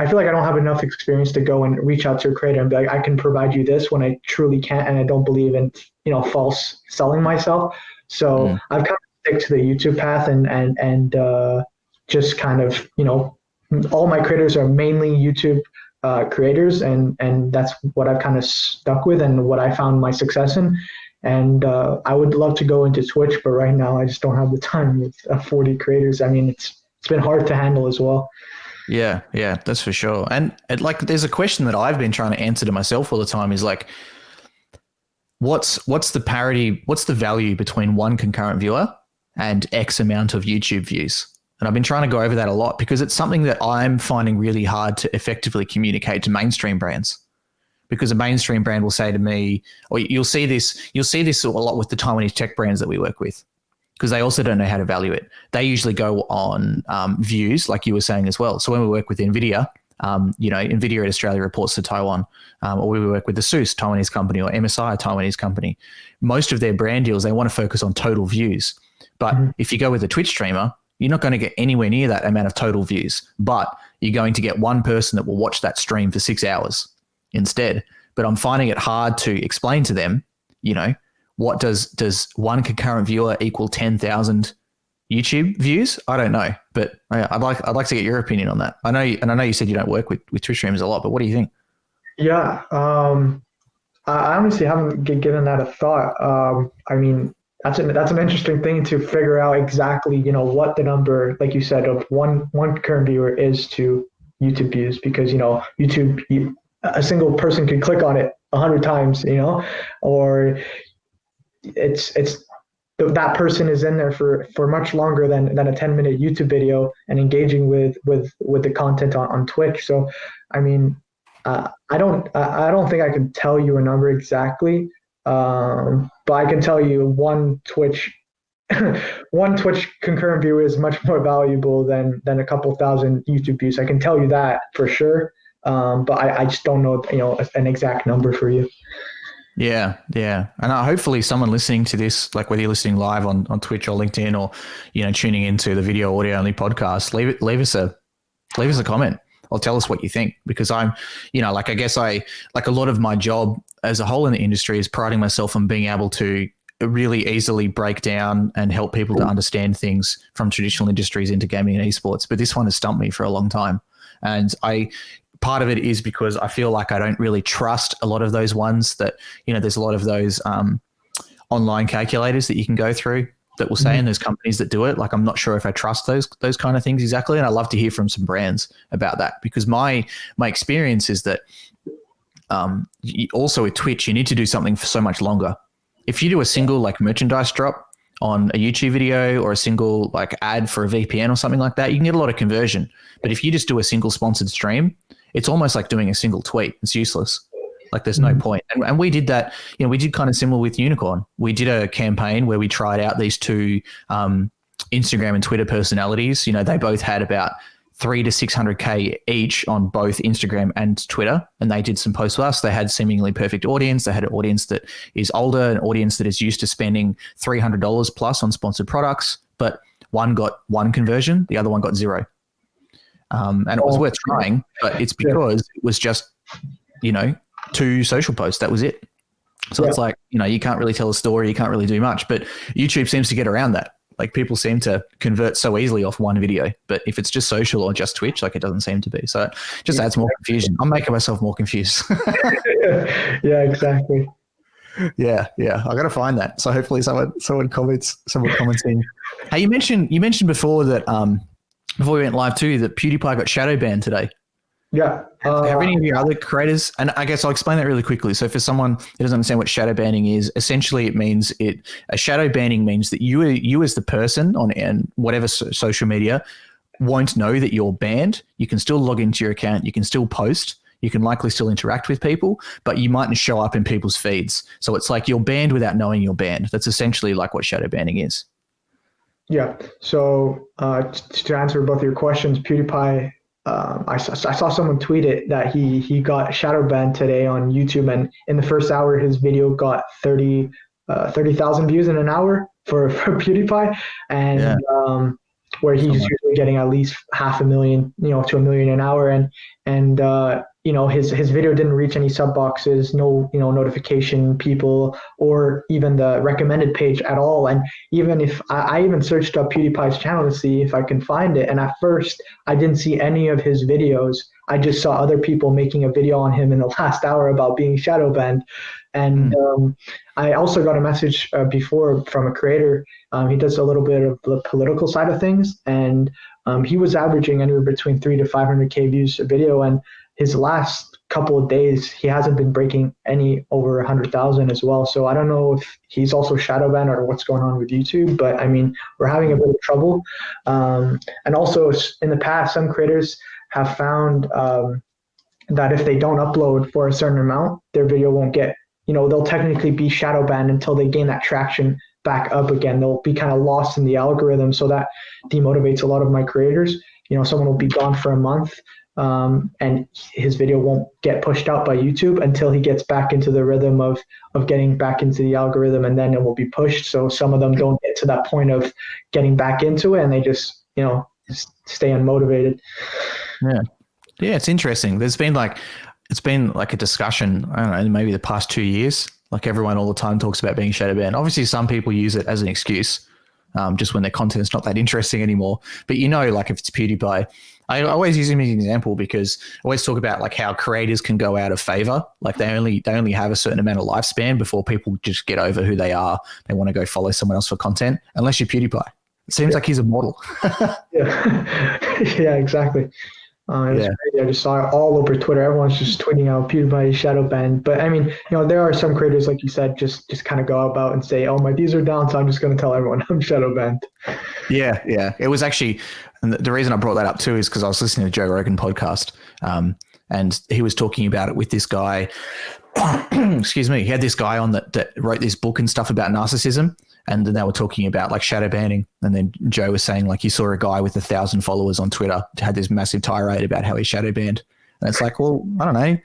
feel like I don't have enough experience to go and reach out to a creator and be like, I can provide you this, when I truly can't, and I don't believe in false selling myself. So I've kind of stick to the YouTube path and just kind of all my creators are mainly YouTube creators, and that's what I've kind of stuck with and what I found my success in. And I would love to go into Twitch, but right now I just don't have the time with 40 creators. I mean, it's been hard to handle as well. Yeah, that's for sure. And there's a question that I've been trying to answer to myself all the time is like, what's the parity? What's the value between one concurrent viewer and X amount of YouTube views? And I've been trying to go over that a lot because it's something that I'm finding really hard to effectively communicate to mainstream brands. Because a mainstream brand will say to me, or you'll see this a lot with the Taiwanese tech brands that we work with, because they also don't know how to value it. They usually go on views, like you were saying as well. So when we work with NVIDIA, NVIDIA in Australia reports to Taiwan, or we work with the SUS, Taiwanese company, or MSI, a Taiwanese company. Most of their brand deals, they want to focus on total views. But if you go with a Twitch streamer, you're not going to get anywhere near that amount of total views, but you're going to get one person that will watch that stream for 6 hours instead. But I'm finding it hard to explain to them, what does one concurrent viewer equal 10,000 YouTube views? I don't know, but I'd like to get your opinion on that. I know you said you don't work with Twitch streamers a lot, but what do you think? Yeah, I honestly haven't given that a thought. I mean, that's an interesting thing to figure out exactly, what the number, like you said, of one current viewer is to YouTube views, because YouTube, a single person could click on it 100 times, or it's that person is in there for much longer than a 10-minute YouTube video and engaging with the content on Twitch. So I mean, I don't think I can tell you a number exactly. But I can tell you one Twitch concurrent view is much more valuable than a couple thousand YouTube views. I can tell you that for sure. But I just don't know, an exact number for you. Yeah. And hopefully someone listening to this, like whether you're listening live on Twitch or LinkedIn, or, tuning into the video audio only podcast, leave us a comment or tell us what you think, because I'm, I guess a lot of my job as a whole in the industry is priding myself on being able to really easily break down and help people to understand things from traditional industries into gaming and esports. But this one has stumped me for a long time. And part of it is because I feel like I don't really trust a lot of those ones that, there's a lot of those online calculators that you can go through that will say, and there's companies that do it. Like, I'm not sure if I trust those kind of things exactly. And I love to hear from some brands about that, because my experience is that also with Twitch, you need to do something for so much longer. If you do a single merchandise drop on a YouTube video or a single ad for a VPN or something like that, you can get a lot of conversion. But if you just do a single sponsored stream, it's almost like doing a single tweet. It's useless. Like there's no point. And we did that, we did kind of similar with Unicorn. We did a campaign where we tried out these two Instagram and Twitter personalities. They both had about 300 to 600K each on both Instagram and Twitter. And they did some posts with us. They had seemingly perfect audience. They had an audience that is older, an audience that is used to spending $300 plus on sponsored products, but one got 1 conversion, the other one got 0. And it was worth trying, but it's because it was just, 2 social posts. That was it. So it's like, you can't really tell a story. You can't really do much, but YouTube seems to get around that. Like people seem to convert so easily off one video, but if it's just social or just Twitch, like it doesn't seem to be. So it just adds more confusion. I'm making myself more confused. Yeah, exactly. Yeah. I got to find that. So hopefully someone comments in. Hey, you mentioned before that, before we went live too, that Pewdiepie got shadow banned today. Yeah. Have any of your other creators, and I guess I'll explain that really quickly. So for someone who doesn't understand what shadow banning is, essentially it means a shadow banning means that you as the person on and whatever social media won't know that you're banned. You can still log into your account. You can still post. You can likely still interact with people, but you mightn't show up in people's feeds. So it's like you're banned without knowing you're banned. That's essentially like what shadow banning is. Yeah. So to answer both of your questions, PewDiePie, I saw someone tweet it that he got shadow banned today on YouTube, and in the first hour his video got 30,000 views in an hour for PewDiePie, and where he's usually getting at least 500,000, to 1 million an hour, and his video didn't reach any sub boxes, no notification people, or even the recommended page at all. And even if I even searched up PewDiePie's channel to see if I can find it, and at first I didn't see any of his videos. I just saw other people making a video on him in the last hour about being shadow banned. And I also got a message before from a creator. He does a little bit of the political side of things, and he was averaging anywhere between 300 to 500K views a video. And his last couple of days, he hasn't been breaking any over 100,000 as well. So I don't know if he's also shadow banned or what's going on with YouTube, but I mean, we're having a bit of trouble. And also in the past, some creators have found that if they don't upload for a certain amount, their video won't get, they'll technically be shadow banned until they gain that traction back up again. They'll be kind of lost in the algorithm. So that demotivates a lot of my creators. Someone will be gone for a month, and his video won't get pushed out by YouTube until he gets back into the rhythm of getting back into the algorithm, and then it will be pushed. So some of them don't get to that point of getting back into it, and they just, stay unmotivated. Yeah, it's interesting. It's been like a discussion, I don't know, maybe the past 2 years. Like everyone all the time talks about being shadow banned. Obviously, some people use it as an excuse, just when their content's not that interesting anymore. But like if it's PewDiePie, I always use him as an example because I always talk about like how creators can go out of favor. Like they only have a certain amount of lifespan before people just get over who they are. They want to go follow someone else for content, unless you're PewDiePie. It seems like he's a model. Yeah, exactly. Crazy. I just saw it all over Twitter. Everyone's just tweeting out PewDiePie shadow banned. But I mean, there are some creators, like you said, just kind of go about and say, "Oh, my views are down, so I'm just going to tell everyone I'm shadow banned." Yeah. It was actually, and the reason I brought that up too is because I was listening to Joe Rogan podcast, and he was talking about it with this guy. Excuse me. He had this guy on that wrote this book and stuff about narcissism. And then they were talking about like shadow banning. And then Joe was saying like he saw a guy with 1,000 followers on Twitter had this massive tirade about how he's shadow banned. And it's like, well, I don't know.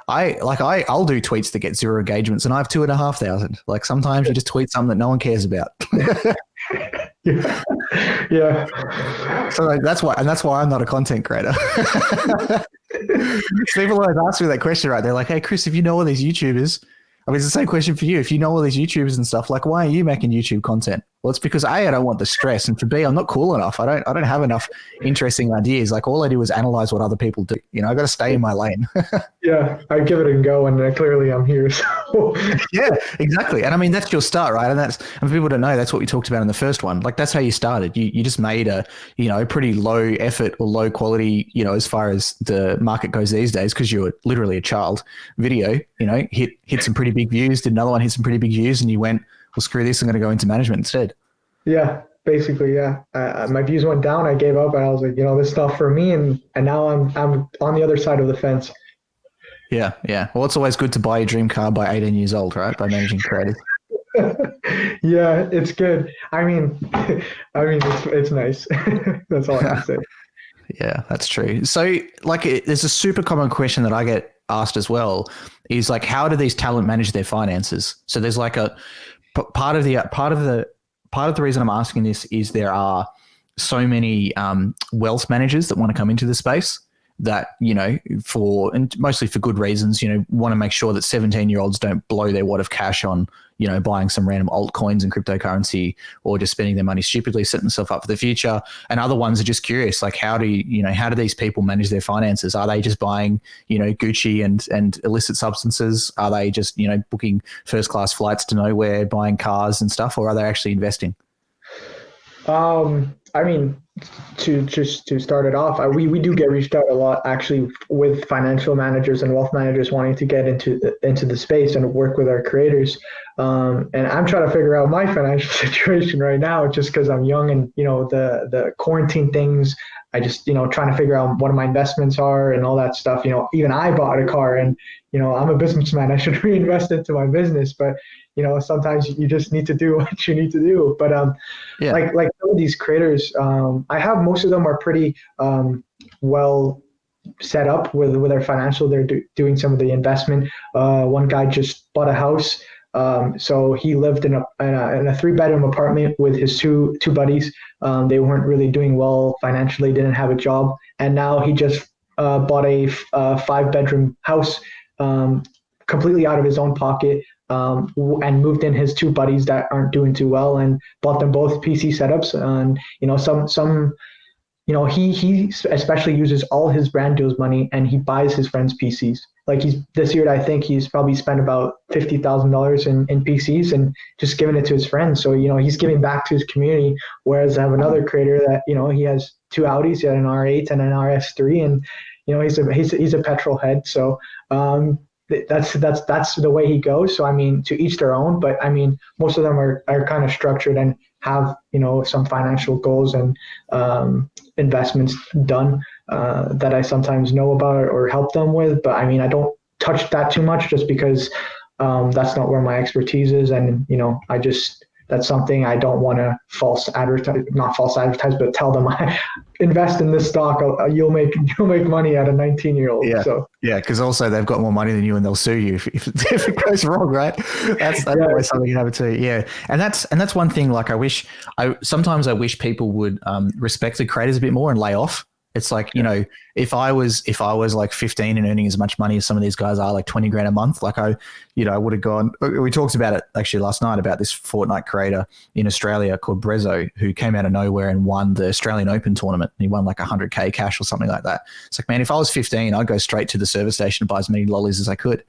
I'll do tweets that get 0 engagements and I have 2,500. Like sometimes you just tweet something that no one cares about. Yeah. So that's why I'm not a content creator. People always ask me that question, right? They're like, "Hey, Chris, if you know all these YouTubers," I mean, it's the same question for you. If you know all these YouTubers and stuff, like, why are you making YouTube content? Well, it's because A, I don't want the stress, and for B, I'm not cool enough. I don't have enough interesting ideas. Like all I do is analyze what other people do. I got to stay in my lane. Yeah, I give it a go, and clearly I'm here. So. Yeah, exactly. And I mean, that's your start, right? And people don't know that's what we talked about in the first one. Like that's how you started. You just made a pretty low effort or low quality, as far as the market goes these days, because you're literally a child video. Hit some pretty big views. Did another one, hit some pretty big views, and you went, well, screw this, I'm going to go into management instead. Yeah, basically, yeah. My views went down. I gave up, and I was like, this stuff for me, and now I'm on the other side of the fence. Yeah, yeah. Well, it's always good to buy your dream car by 18 years old, right? By managing creators. Yeah, it's good. It's nice. That's all I can say. Yeah, that's true. So, like, there's a super common question that I get asked as well is like, how do these talent manage their finances? So there's like a part of the reason I'm asking this is there are so many wealth managers that want to come into the space that, and mostly for good reasons, want to make sure that 17-year-olds don't blow their wad of cash on, buying some random altcoins and cryptocurrency or just spending their money stupidly, setting themselves up for the future. And other ones are just curious, like how do these people manage their finances? Are they just buying, Gucci and illicit substances? Are they just, booking first class flights to nowhere, buying cars and stuff, or are they actually investing? I mean, to start it off, we do get reached out a lot actually with financial managers and wealth managers wanting to get into the space and work with our creators. And I'm trying to figure out my financial situation right now, just because I'm young and the quarantine things. I just trying to figure out what my investments are and all that stuff. Even I bought a car, and I'm a businessman. I should reinvest into my business, but sometimes you just need to do what you need to do. But Yeah. like some of these creators, I have most of them are pretty well set up with their financial. They're doing some of the investment. One guy just bought a house. So he lived in a 3-bedroom apartment with his two buddies. They weren't really doing well financially, didn't have a job, and now he just bought a 5-bedroom house completely out of his own pocket, and moved in his two buddies that aren't doing too well, and bought them both PC setups. And some he especially uses all his brand deals money, and he buys his friends PCs. Like this year, I think he's probably spent about $50,000 in PCs and just giving it to his friends. So he's giving back to his community. Whereas I have another creator that he has two Audis, he had an R8 and an RS3, and he's a petrol head. So that's the way he goes. So I mean, to each their own. But I mean, most of them are kind of structured and have some financial goals and investments done that I sometimes know about or help them with. But I mean, I don't touch that too much just because that's not where my expertise is. And that's something I don't want to not false advertise, but tell them I invest in this stock. You'll make money at a 19-year-old. Yeah. So yeah, because also they've got more money than you, and they'll sue you if it goes wrong, right? That's always something you have to. Yeah, and that's one thing. Like sometimes I wish people would respect the creators a bit more and lay off. It's like, if I was like 15 and earning as much money as some of these guys are, like 20 grand a month, like I would have gone. We talked about it actually last night about this Fortnite creator in Australia called Brezzo, who came out of nowhere and won the Australian Open tournament. And he won like 100K cash or something like that. It's like, man, if I was 15, I'd go straight to the service station and buy as many lollies as I could.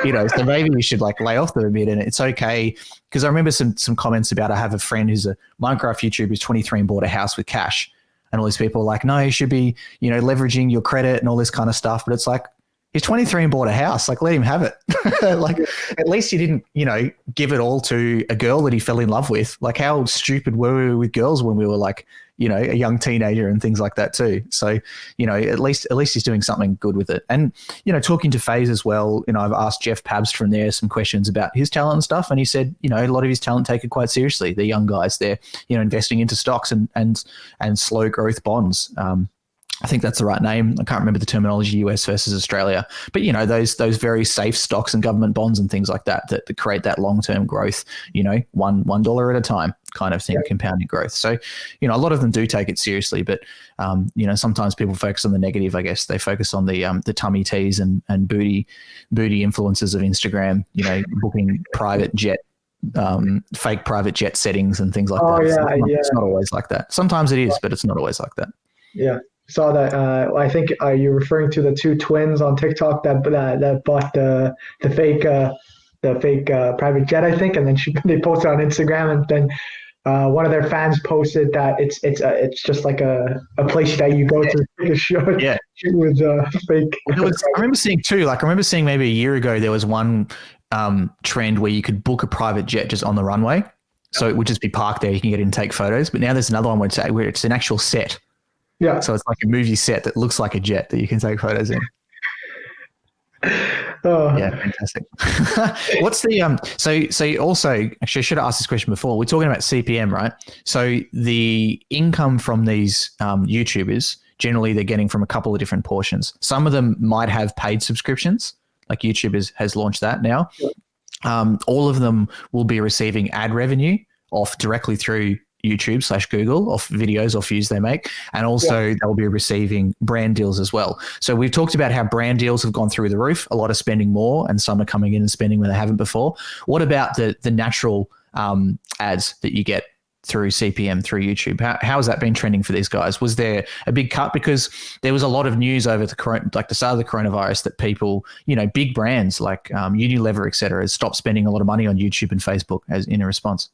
So maybe we should like lay off them a bit, and it's okay. Because I remember some comments about, I have a friend who's a Minecraft YouTuber who's 23 and bought a house with cash. And all these people are like, no, you should be, leveraging your credit and all this kind of stuff. But it's like, he's 23 and bought a house. Like, let him have it. Like, at least he didn't, give it all to a girl that he fell in love with. Like, how stupid were we with girls when we were like, a young teenager and things like that too. So, at least he's doing something good with it. And, talking to FaZe as well, I've asked Jeff Pabst from there some questions about his talent and stuff. And he said, a lot of his talent take it quite seriously. They're young guys. They're, investing into stocks and slow growth bonds. I think that's the right name. I can't remember the terminology, US versus Australia, but those very safe stocks and government bonds and things like that create that long-term growth, $1 at a time kind of thing, compounding growth. So, a lot of them do take it seriously, but sometimes people focus on the negative. I guess they focus on the tummy teas and booty influences of Instagram, booking private jet, fake private jet settings and things like that. It's not always like that. Sometimes it is, but it's not always like that. Yeah. Saw that. I think you're referring to the two twins on TikTok that bought the fake private jet, I think, and then they posted on Instagram, and then one of their fans posted that it's just like a place that you go to take a shoot with fake. I remember seeing too. Like I remember seeing maybe a year ago there was one trend where you could book a private jet just on the runway, so it would just be parked there. You can get in and take photos. But now there's another one where it's an actual set. Yeah. So it's like a movie set that looks like a jet that you can take photos in. Oh, Yeah, fantastic. What's the so you also actually I should have asked this question before. We're talking about CPM, right? So the income from these YouTubers, generally they're getting from a couple of different portions. Some of them might have paid subscriptions, like YouTube has launched that now. All of them will be receiving ad revenue off directly through YouTube/Google off videos or views they make. And also they'll be receiving brand deals as well. So we've talked about how brand deals have gone through the roof, a lot of spending more and some are coming in and spending when they haven't before. What about the natural ads that you get through CPM, through YouTube? How has that been trending for these guys? Was there a big cut? Because there was a lot of news over the start of the coronavirus that people, big brands like Unilever, et cetera, has stopped spending a lot of money on YouTube and Facebook as in a response.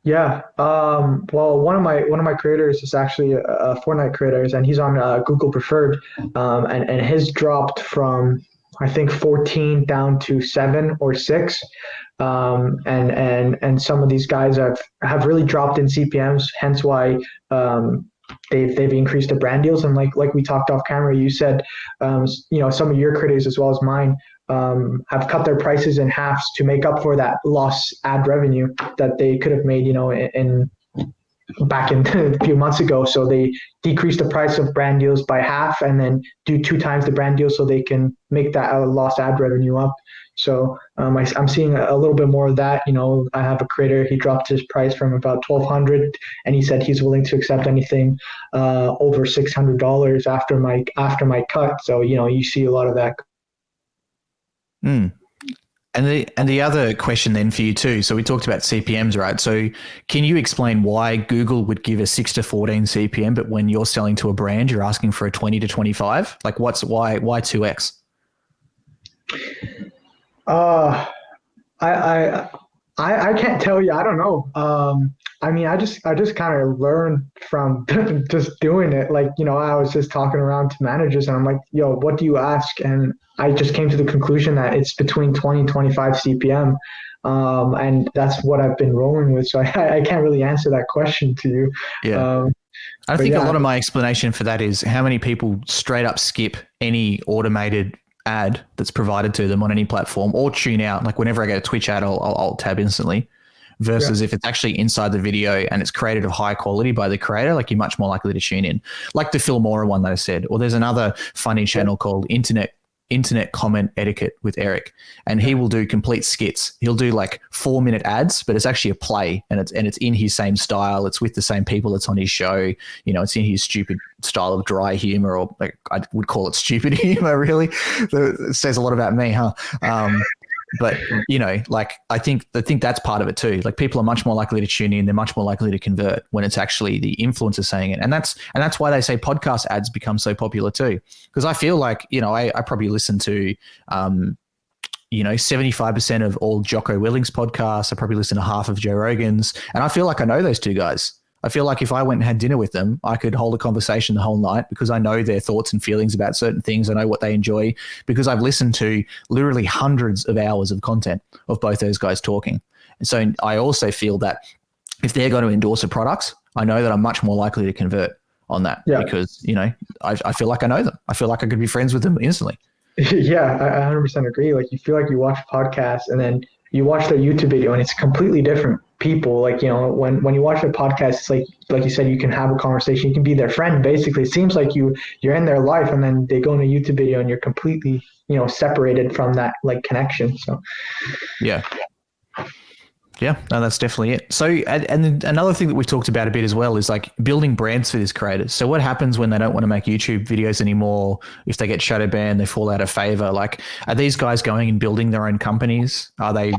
yeah. Well, one of my creators is actually a Fortnite creator, and he's on Google Preferred, and his dropped from I think 14 down to 7 or 6. And some of these guys have really dropped in CPMs, hence why they've increased the brand deals. And like we talked off camera, you said some of your creators as well as mine have cut their prices in half to make up for that lost ad revenue that they could have made back in a few months ago. So they decrease the price of brand deals by half and then do 2 times the brand deal so they can make that lost ad revenue up. So I'm seeing a little bit more of that. I have a creator, he dropped his price from about $1,200 and he said he's willing to accept anything over $600 after my cut. So, you see a lot of that. Mm. And the other question then for you too. So we talked about CPMs, right? So can you explain why Google would give a 6 to 14 CPM, but when you're selling to a brand, you're asking for a 20 to 25? Like why 2x? I can't tell you. I don't know. I just kind of learned from just doing it. I was just talking around to managers and I'm like, yo, what do you ask? And I just came to the conclusion that it's between 20 and 25 CPM. And that's what I've been rolling with. So I can't really answer that question to you. Yeah. I think a lot of my explanation for that is how many people straight up skip any automated ad that's provided to them on any platform or tune out. Like whenever I get a Twitch ad, I'll tab instantly. Versus if it's actually inside the video and it's created of high quality by the creator, like you're much more likely to tune in. Like the Phil Mora one that I said, or there's another funny channel called Internet Comment Etiquette with Eric, and he will do complete skits. He'll do like 4-minute ads, but it's actually a play, and it's in his same style. It's with the same people that's on his show. It's in his stupid style of dry humor, or like I would call it stupid humor. Really, it says a lot about me, huh? But I think that's part of it too. Like people are much more likely to tune in. They're much more likely to convert when it's actually the influencer saying it. And that's why they say podcast ads become so popular too. Because I feel like, I probably listen to, 75% of all Jocko Willing's podcasts. I probably listen to half of Joe Rogan's. And I feel like I know those two guys. I feel like if I went and had dinner with them, I could hold a conversation the whole night because I know their thoughts and feelings about certain things. I know what they enjoy because I've listened to literally hundreds of hours of content of both those guys talking. And so I also feel that if they're going to endorse a product, I know that I'm much more likely to convert on that because, I feel like I know them. I feel like I could be friends with them instantly. Yeah, I 100% agree. Like you feel like you watch podcasts and then you watch their YouTube video and it's completely different people. Like, when you watch a podcast, it's like you said, you can have a conversation. You can be their friend. Basically, it seems like you're in their life, and then they go in a YouTube video and you're completely, separated from that like connection. So, yeah. Yeah, no, that's definitely it. So, and another thing that we've talked about a bit as well is like building brands for these creators. So what happens when they don't want to make YouTube videos anymore? If they get shadow banned, they fall out of favor. Like, are these guys going and building their own companies? Are they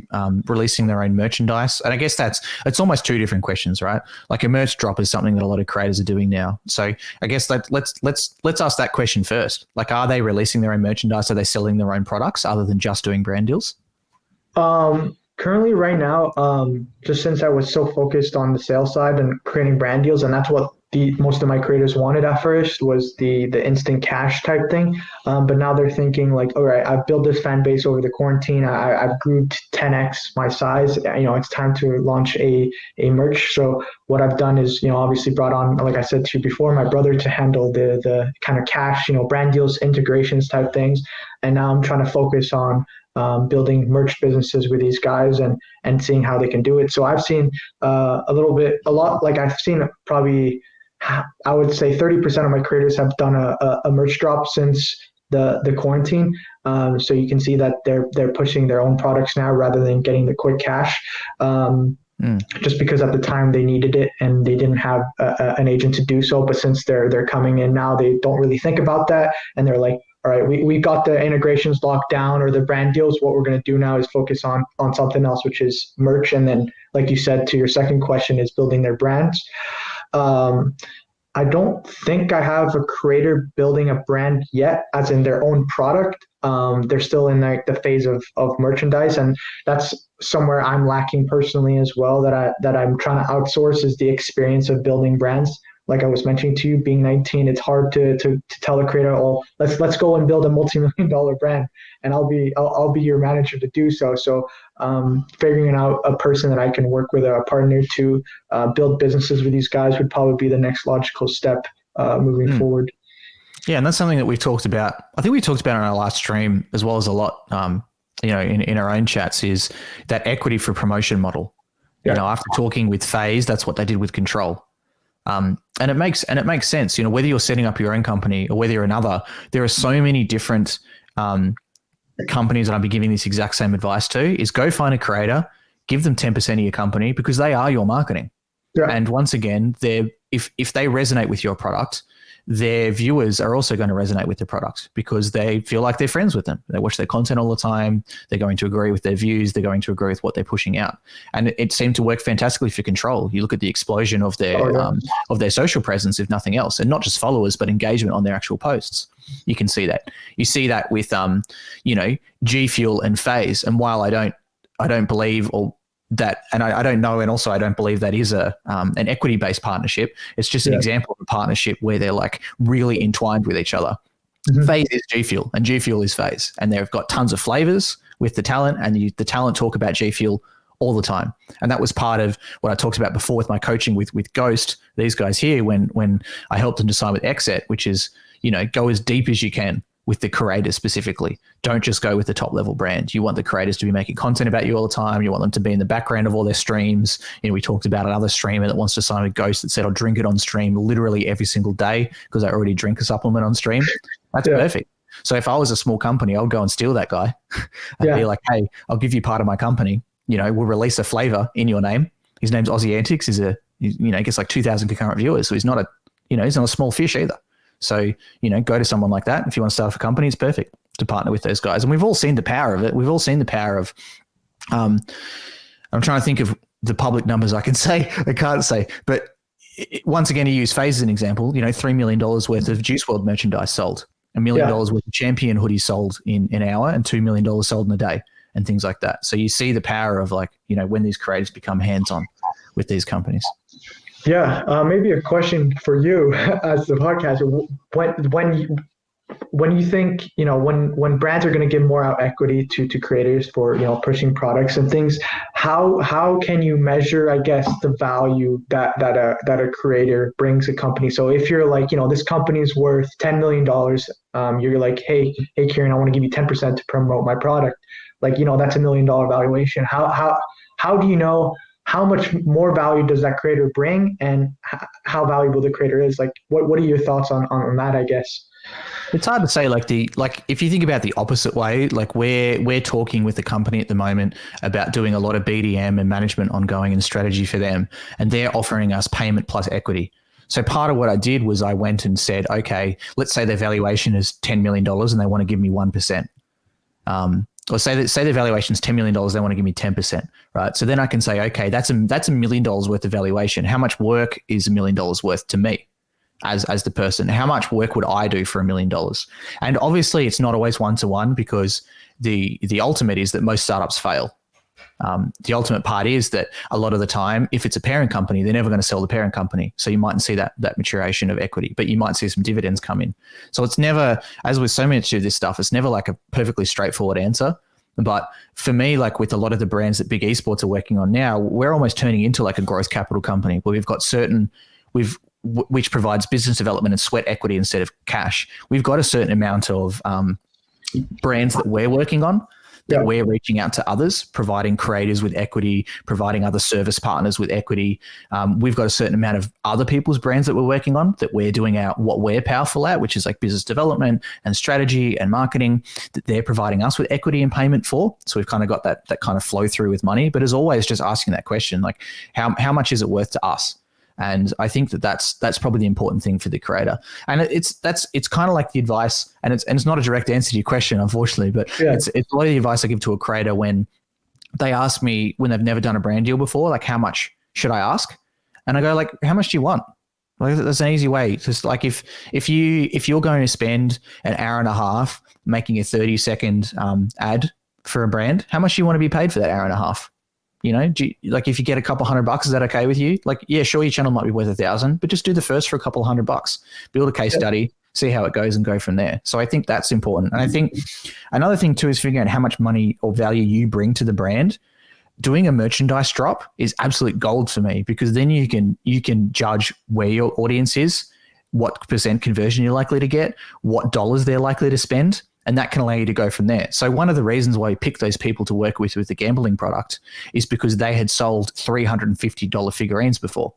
releasing their own merchandise? And I guess it's almost 2 different questions, right? Like a merch drop is something that a lot of creators are doing now. So I guess let's ask that question first. Like, are they releasing their own merchandise? Are they selling their own products other than just doing brand deals? Currently, right now, just since I was so focused on the sales side and creating brand deals, and that's what most of my creators wanted at first was the instant cash type thing. But now they're thinking like, all right, I've built this fan base over the quarantine. I've grew to 10x my size. It's time to launch a merch. So what I've done is, obviously brought on, like I said to you before, my brother to handle the kind of cash, brand deals, integrations type things. And now I'm trying to focus on building merch businesses with these guys and seeing how they can do it. So I've seen a lot, like I've seen probably, I would say 30% of my creators have done a merch drop since the quarantine. So you can see that they're pushing their own products now rather than getting the quick cash. Just because at the time they needed it and they didn't have an agent to do so. But since they're coming in now, they don't really think about that. And they're like, all right, we got the integrations locked down or the brand deals. What we're going to do now is focus on something else, which is merch. And then, like you said, to your second question, is building their brands. I don't think I have a creator building a brand yet, as in their own product. They're still in the phase of merchandise, and that's somewhere I'm lacking personally as well. That I'm trying to outsource is the experience of building brands. Like I was mentioning to you, being 19, it's hard to tell a creator, oh, let's go and build a multi-million-dollar brand, and I'll be your manager to do so. So figuring out a person that I can work with, a partner to build businesses with these guys would probably be the next logical step moving forward. Yeah, and that's something that we've talked about. I think we talked about on our last stream as well as a lot, in our own chats, is that equity for promotion model. Yeah. After talking with FaZe, that's what they did with Control. And it makes sense, whether you're setting up your own company or whether you're another, there are so many different companies that I'll be giving this exact same advice to, is go find a creator, give them 10% of your company because they are your marketing. Yeah. And once again, if they resonate with your product, their viewers are also going to resonate with the product because they feel like they're friends with them. They watch their content all the time. They're going to agree with their views. They're going to agree with what they're pushing out. And it seemed to work fantastically for Control. You look at the explosion of their social presence, if nothing else, and not just followers, but engagement on their actual posts. You can see that. You see that with, G Fuel and FaZe. And while I don't believe that, and I don't know, and also I don't believe that is an equity-based partnership. It's just an example of a partnership where they're like really entwined with each other. Mm-hmm. FaZe is G Fuel, and G Fuel is FaZe, and they've got tons of flavors with the talent, and the talent talk about G Fuel all the time. And that was part of what I talked about before with my coaching with Ghost, these guys here, when I helped them to sign with Exet, which is, go as deep as you can with the creators specifically. Don't just go with the top level brand. You want the creators to be making content about you all the time. You want them to be in the background of all their streams. We talked about another streamer that wants to sign with Ghost that said, I'll drink it on stream literally every single day because I already drink a supplement on stream. That's perfect. So if I was a small company, I would go and steal that guy. I'd be like, hey, I'll give you part of my company. We'll release a flavor in your name. His name's Aussie Antics. He's gets like 2,000 concurrent viewers. So he's not he's not a small fish either. So, go to someone like that. If you want to start a company, it's perfect to partner with those guys. And we've all seen the power of it. We've all seen the power of, I'm trying to think of the public numbers I can't say, but once again, you use FaZe as an example, $3 million worth of Juice WRLD merchandise sold, $1 million worth of Champion hoodies sold in an hour, and $2 million sold in a day, and things like that. So you see the power of when these creators become hands-on with these companies. Yeah, maybe a question for you as the podcaster. When you think, when brands are going to give more out equity to creators for, pushing products and things, how can you measure, I guess, the value that a creator brings a company? So if you're like, this company is worth $10 million, you're like, hey, Kieran, I want to give you 10% to promote my product. Like, that's $1 million valuation. How do you know how much more value does that creator bring and how valuable the creator is? Like, what are your thoughts on that, I guess? It's hard to say, if you think about the opposite way, like we're talking with the company at the moment about doing a lot of BDM and management ongoing and strategy for them, and they're offering us payment plus equity. So part of what I did was I went and said, okay, let's say their valuation is $10 million and they want to give me 1%. Or say their valuation is $10 million, they want to give me 10%, right? So then I can say, okay, that's $1 million worth of valuation. How much work is $1 million worth to me as the person? How much work would I do for $1 million? And obviously it's not always one-to-one because the ultimate is that most startups fail. The ultimate part is that a lot of the time, if it's a parent company, they're never going to sell the parent company. So you mightn't see that maturation of equity, but you might see some dividends come in. So it's never, as with so much of this stuff, it's never like a perfectly straightforward answer. But for me, like with a lot of the brands that big esports are working on now, we're almost turning into like a growth capital company where we've got which provides business development and sweat equity instead of cash. We've got a certain amount of brands that we're working on, that we're reaching out to others, providing creators with equity, providing other service partners with equity. We've got a certain amount of other people's brands that we're working on that we're doing what we're powerful at, which is like business development and strategy and marketing, that they're providing us with equity and payment for. So we've kind of got that kind of flow through with money. But as always, just asking that question, like how much is it worth to us? And I think that's probably the important thing for the creator. And it's kind of like the advice, and it's not a direct answer to your question, unfortunately, but it's a lot of the advice I give to a creator when they ask me, when they've never done a brand deal before, like, how much should I ask? And I go, like, how much do you want? Like, that's an easy way. Just like if you're going to spend an hour and a half making a 30-second ad for a brand, how much do you want to be paid for that hour and a half? You know, like if you get a couple $100, is that okay with you? Like, yeah, sure, your channel might be worth $1,000, but just do the first for a couple $100, build a case study, see how it goes and go from there. So I think that's important. And I think another thing too is figuring out how much money or value you bring to the brand. Doing a merchandise drop is absolute gold for me, because then you can judge where your audience is, what % conversion you're likely to get, what dollars they're likely to spend. And that can allow you to go from there. So one of the reasons why we picked those people to work with the gambling product is because they had sold $350 figurines before,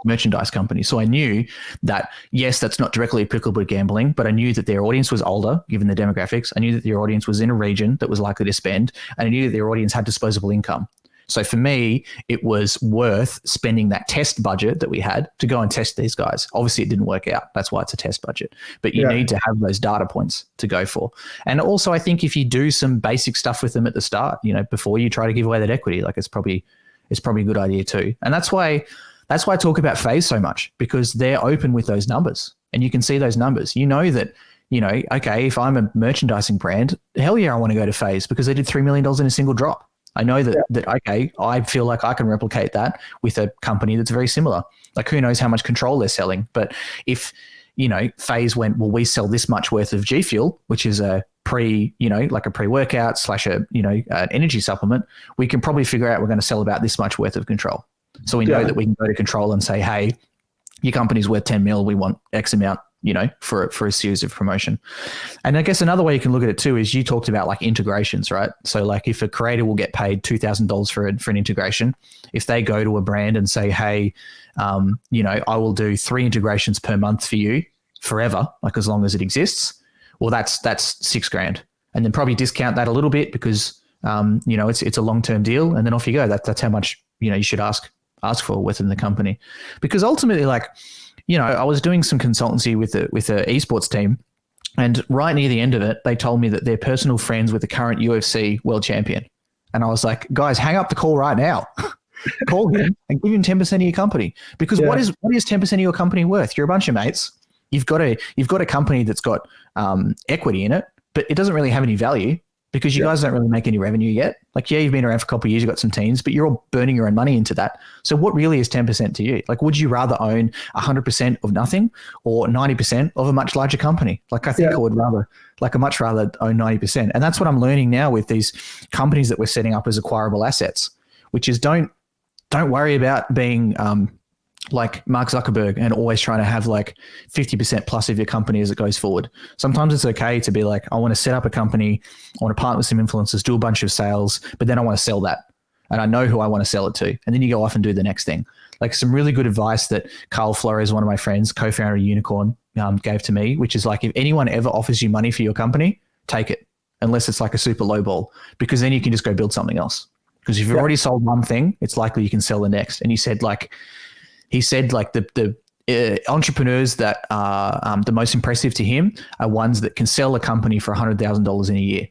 merchandise company. So I knew that, yes, that's not directly applicable to gambling, but I knew that their audience was older, given the demographics. I knew that their audience was in a region that was likely to spend, and I knew that their audience had disposable income. So for me, it was worth spending that test budget that we had to go and test these guys. Obviously, it didn't work out. That's why it's a test budget. But you need to have those data points to go for. And also, I think if you do some basic stuff with them at the start, you know, before you try to give away that equity, like it's probably a good idea too. And that's why I talk about FaZe so much, because they're open with those numbers, and you can see those numbers. You know that, you know, okay, if I'm a merchandising brand, hell yeah, I want to go to FaZe because they did $3 million in a single drop. I know that okay, I feel like I can replicate that with a company that's very similar. Like, who knows how much control they're selling. But if, you know, FaZe went, well, we sell this much worth of G Fuel, which is a pre-workout / an energy supplement, we can probably figure out we're going to sell about this much worth of control. So we know that we can go to control and say, hey, your company's worth 10 mil, we want X amount, you know, for a series of promotion. And I guess another way you can look at it too is you talked about like integrations, right? So like if a creator will get paid $2,000 for an integration, if they go to a brand and say, hey, you know, I will do 3 integrations per month for you forever, like as long as it exists, well, that's $6,000. And then probably discount that a little bit because, you know, it's a long-term deal, and then off you go. That's how much, you know, you should ask for within the company. Because ultimately, like, you know, I was doing some consultancy with a esports team, and right near the end of it, they told me that they're personal friends with the current UFC world champion. And I was like, guys, hang up the call right now. Call him and give him 10% of your company. Because what is 10% of your company worth? You're a bunch of mates. You've got a company that's got equity in it, but it doesn't really have any value because you guys don't really make any revenue yet. Like, yeah, you've been around for a couple of years, you've got some teams, but you're all burning your own money into that. So what really is 10% to you? Like, would you rather own 100% of nothing or 90% of a much larger company? Like, I think I would much rather own 90%. And that's what I'm learning now with these companies that we're setting up as acquirable assets, which is don't worry about being like Mark Zuckerberg and always trying to have like 50% plus of your company as it goes forward. Sometimes it's okay to be like, I want to set up a company, I want to partner with some influencers, do a bunch of sales, but then I want to sell that. And I know who I want to sell it to. And then you go off and do the next thing. Like some really good advice that Carl Flores, one of my friends, co-founder of Unicorn, gave to me, which is like, if anyone ever offers you money for your company, take it, unless it's like a super low ball, because then you can just go build something else. Because if you've already sold one thing, it's likely you can sell the next. And he said the entrepreneurs that are the most impressive to him are ones that can sell a company for $100,000 in a year,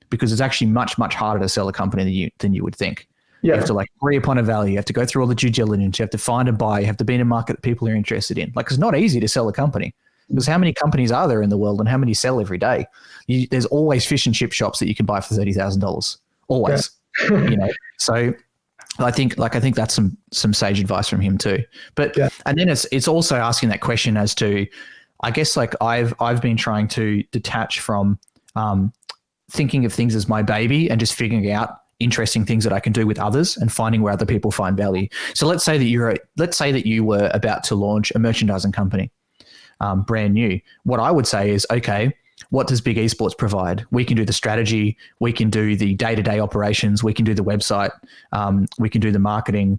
because it's actually much, much harder to sell a company than you would think. You have to like agree upon a value. You have to go through all the due diligence. You have to find a buy. You have to be in a market that people are interested in. Like, it's not easy to sell a company, because how many companies are there in the world and how many sell every day? There's always fish and chip shops that you can buy for $30,000. Always. So I think that's some sage advice from him too. But and then it's also asking that question as to, I guess, like I've been trying to detach from thinking of things as my baby and just figuring out interesting things that I can do with others and finding where other people find value. So let's say that you were about to launch a merchandising company, brand new. What I would say is, okay, what does Big Esports provide? We can do the strategy. We can do the day-to-day operations. We can do the website. We can do the marketing.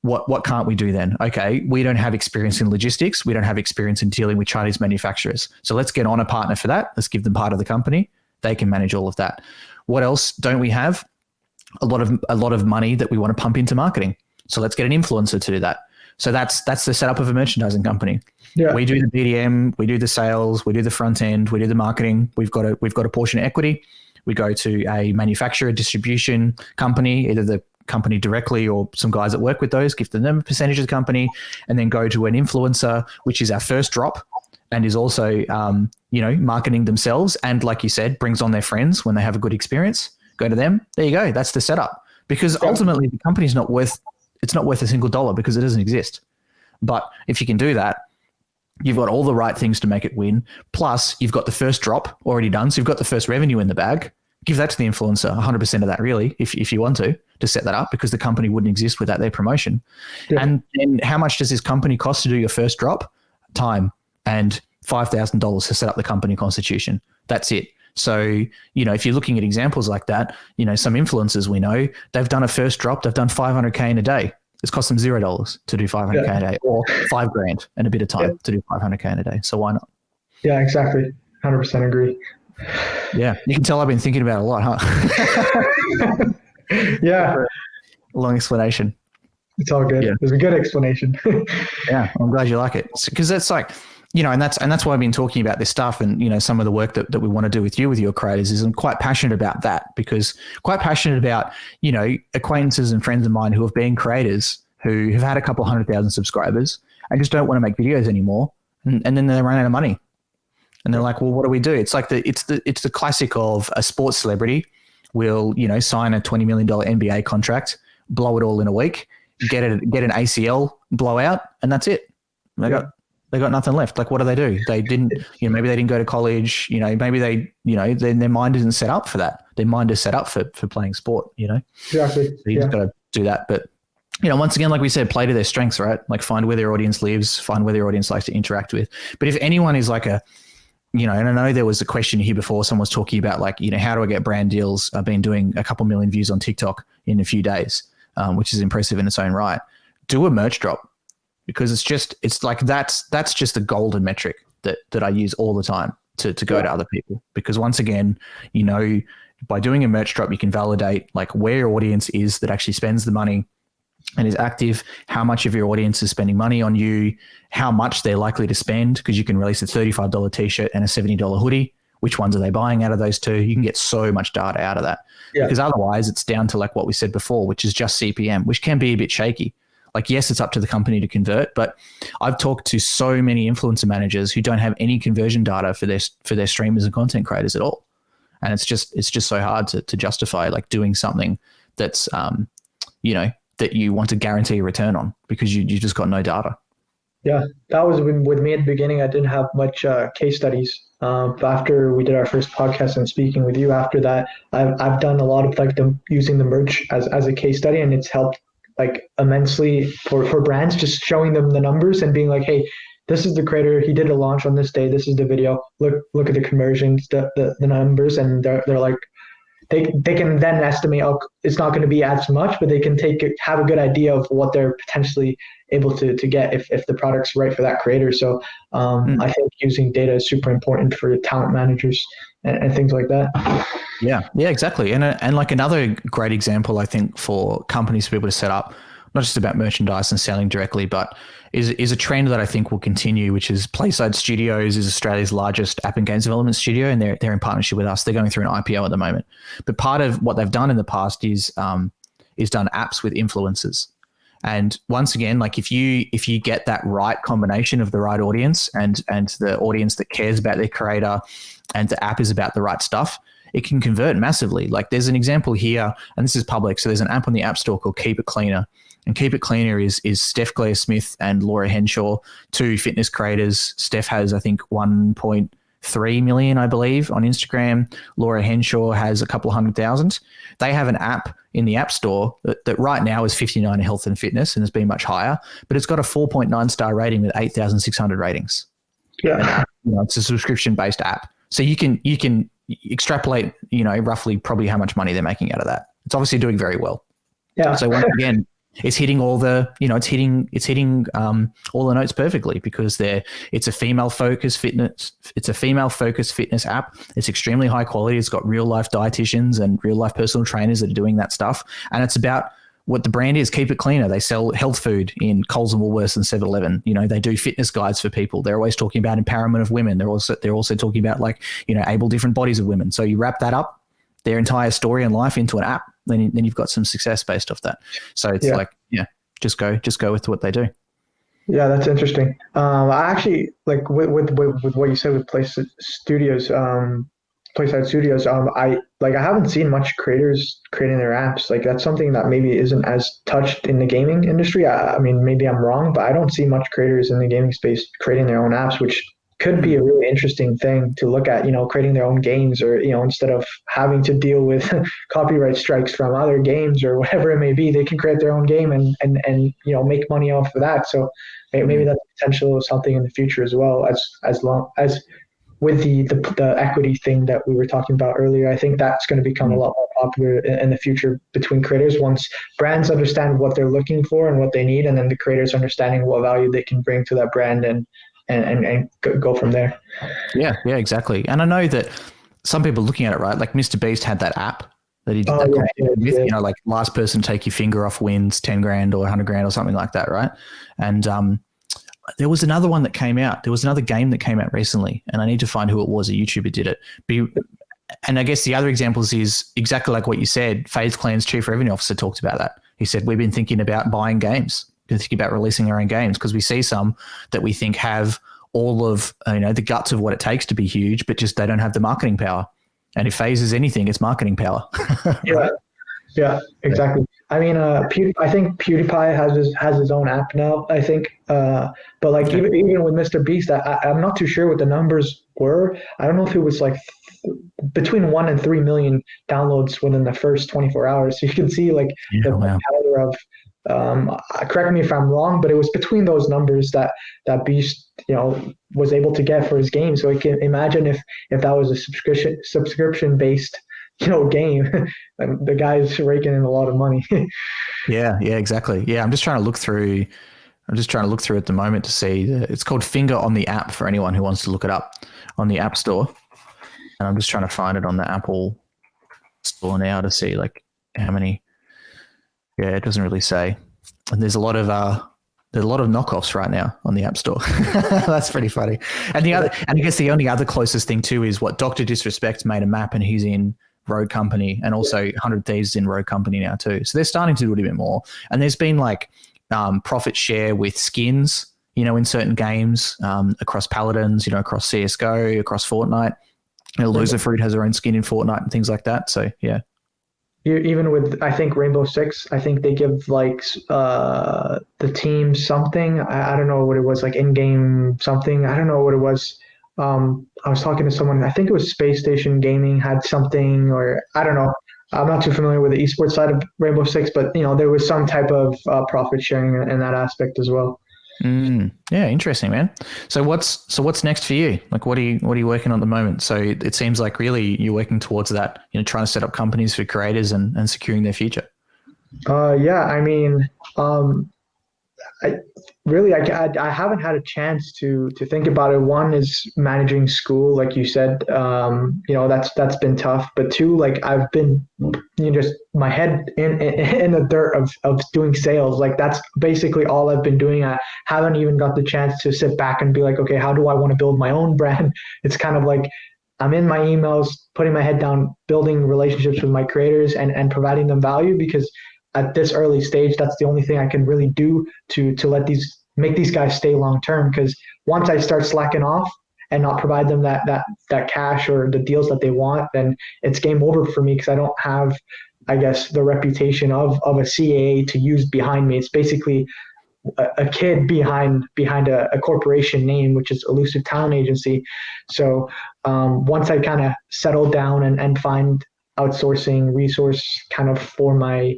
What can't we do then? Okay, we don't have experience in logistics. We don't have experience in dealing with Chinese manufacturers. So let's get on a partner for that. Let's give them part of the company. They can manage all of that. What else don't we have? A lot of money that we want to pump into marketing. So let's get an influencer to do that. So that's the setup of a merchandising company. Yeah. We do the BDM, we do the sales, we do the front end, we do the marketing. We've got a portion of equity. We go to a manufacturer distribution company, either the company directly or some guys that work with those, give them a percentage of the company, and then go to an influencer, which is our first drop, and is also marketing themselves, and like you said, brings on their friends when they have a good experience. Go to them. There you go. That's the setup. Because ultimately the company's not worth a single dollar because it doesn't exist. But if you can do that, you've got all the right things to make it win. Plus, you've got the first drop already done, so you've got the first revenue in the bag. Give that to the influencer, 100% of that, really, if you want to set that up, because the company wouldn't exist without their promotion. Yeah. And then how much does this company cost to do your first drop? Time and $5,000 to set up the company constitution. That's it. So, if you're looking at examples like that, some influencers we know, they've done a first drop, they've done $500K in a day. It's cost them $0 to do $500K a day, or $5,000 and a bit of time to do $500K in a day. So why not? Yeah, exactly. 100% agree. Yeah. You can tell I've been thinking about it a lot, huh? Yeah. Long explanation. It's all good. Yeah. It was a good explanation. Yeah. I'm glad you like it. Because that's like, and that's why I've been talking about this stuff, and, some of the work that we want to do with your creators is I'm quite passionate about that, because quite passionate about, acquaintances and friends of mine who have been creators who have had a couple 100,000 subscribers and just don't want to make videos anymore. And then they run out of money and they're like, well, what do we do? It's like it's the classic of a sports celebrity will, sign a $20 million NBA contract, blow it all in a week, get an ACL blowout, and that's it. They got nothing left. Like, what do? They didn't, maybe they didn't go to college, maybe they, their mind isn't set up for that. Their mind is set up for playing sport, Exactly. So you just got to do that. But, once again, like we said, play to their strengths, right? Like find where their audience lives, find where their audience likes to interact with. But if anyone is like and I know there was a question here before, someone was talking about like, how do I get brand deals? I've been doing a couple million views on TikTok in a few days, which is impressive in its own right. Do a merch drop. Because it's like that's just the golden metric that I use all the time to go to other people. Because once again, by doing a merch drop, you can validate like where your audience is that actually spends the money and is active, how much of your audience is spending money on you, how much they're likely to spend, because you can release a $35 t-shirt and a $70 hoodie. Which ones are they buying out of those two? You can get so much data out of that. Yeah. Because otherwise it's down to like what we said before, which is just CPM, which can be a bit shaky. Like, yes, it's up to the company to convert, but I've talked to so many influencer managers who don't have any conversion data for their streamers and content creators at all. And it's just so hard to justify like doing something that's, that you want to guarantee a return on, because you just got no data. Yeah, that was with me at the beginning. I didn't have much case studies. After we did our first podcast and speaking with you after that, I've done a lot of like using the merch as a case study, and it's helped like immensely for brands, just showing them the numbers and being like, hey, this is the creator, he did a launch on this day, this is the video, look at the conversions, the numbers, and they're like, they can then estimate, oh, it's not going to be as much, but they can have a good idea of what they're potentially able to get if the product's right for that creator. So I think using data is super important for talent managers and things like that. Yeah, exactly. And like another great example, I think, for companies to be able to set up, not just about merchandise and selling directly, but is a trend that I think will continue, which is Playside Studios is Australia's largest app and games development studio, and they're in partnership with us. They're going through an IPO at the moment. But part of what they've done in the past is done apps with influencers. And once again, like if you get that right combination of the right audience and the audience that cares about their creator, and the app is about the right stuff, it can convert massively. Like there's an example here, and this is public. So there's an app on the App Store called Keep It Cleaner. And Keep It Cleaner is Steph Claire Smith and Laura Henshaw, two fitness creators. Steph has, I think, 1.3 million, I believe, on Instagram. Laura Henshaw has a couple of 100,000. They have an app in the App Store that right now is 59 in health and fitness and has been much higher, but it's got a 4.9 star rating with 8,600 ratings. Yeah. And, it's a subscription-based app. So you can extrapolate, roughly probably how much money they're making out of that. It's obviously doing very well. Yeah. So once again, it's hitting all the, it's hitting all the notes perfectly because it's a female focused fitness. It's a female focused fitness app. It's extremely high quality. It's got real life dietitians and real life personal trainers that are doing that stuff. And it's about what the brand is, Keep It Cleaner. They sell health food in Coles and Woolworths and 7-Eleven. They do fitness guides for people. They're always talking about empowerment of women. They're also talking about able different bodies of women. So you wrap that up, their entire story and life into an app, then you've got some success based off that. So it's just go with what they do. Yeah, that's interesting. I actually like with what you said with Playside Studios. I haven't seen much creators creating their apps. Like that's something that maybe isn't as touched in the gaming industry. I mean, maybe I'm wrong, but I don't see much creators in the gaming space creating their own apps, which could be a really interesting thing to look at, creating their own games or, instead of having to deal with copyright strikes from other games or whatever it may be, they can create their own game and make money off of that. So maybe that's potential of something in the future as well, as long as with the equity thing that we were talking about earlier. I think that's going to become a lot more popular in the future between creators once brands understand what they're looking for and what they need, and then the creators understanding what value they can bring to that brand and go from there. Yeah, exactly. And I know that some people looking at it, right? Like Mr. Beast had that app that he did with, like last person take your finger off wins 10 grand or 100 grand or something like that, right? And there was another one that came out. There was another game that came out recently, and I need to find who it was. A YouTuber did it. And I guess the other examples is exactly like what you said. FaZe Clan's chief revenue officer talked about that. He said, we've been thinking about buying games. Been thinking about releasing our own games because we see some that we think have all of the guts of what it takes to be huge, but just they don't have the marketing power. And if FaZe is anything, it's marketing power. Yeah, exactly. I mean, I think PewDiePie has his own app now. I think, but like even with Mr. Beast, I'm not too sure what the numbers were. I don't know if it was like between 1 and 3 million downloads within the first 24 hours. So you can see the power of. Correct me if I'm wrong, but it was between those numbers that Beast, was able to get for his game. So I can imagine if that was a subscription based, game, the guy's raking in a lot of money. Yeah, exactly. Yeah, I'm just trying to look through at the moment to see. It's called Finger on the App for anyone who wants to look it up on the App Store. And I'm just trying to find it on the Apple Store now to see how many. Yeah, it doesn't really say. And there's a lot of knockoffs right now on the App Store. That's pretty funny. And I guess the only other closest thing too is what Dr. Disrespect made a map, and he's in Rogue Company, and also 100 Thieves is in Rogue Company now too. So they're starting to do a bit more. And there's been profit share with skins, in certain games, across Paladins, across CSGO, across Fortnite. Elusive Fruit has their own skin in Fortnite and things like that. So yeah. Even with, I think, Rainbow Six, I think they give the team something. I don't know what it was, in-game something. I don't know what it was. I was talking to someone, I think it was Space Station Gaming had something, or I don't know. I'm not too familiar with the esports side of Rainbow Six, but there was some type of profit sharing in that aspect as well. Yeah, interesting, man. So what's next for you? What are you working on at the moment? So it seems like really you're working towards that, trying to set up companies for creators and securing their future. Yeah, I mean, I haven't had a chance to think about it. One is managing school, like you said, that's been tough. But two, I've been, just my head in the dirt of doing sales. That's basically all I've been doing. I haven't even got the chance to sit back and be like, okay, how do I want to build my own brand? It's kind of like I'm in my emails, putting my head down, building relationships with my creators and providing them value, because at this early stage, that's the only thing I can really do to make these guys stay long term. Because once I start slacking off and not provide them that cash or the deals that they want, then it's game over for me because I don't have, I guess, the reputation of a CAA to use behind me. It's basically a kid behind a corporation name, which is Elusive Talent Agency. So once I kind of settle down and find outsourcing resource kind of for my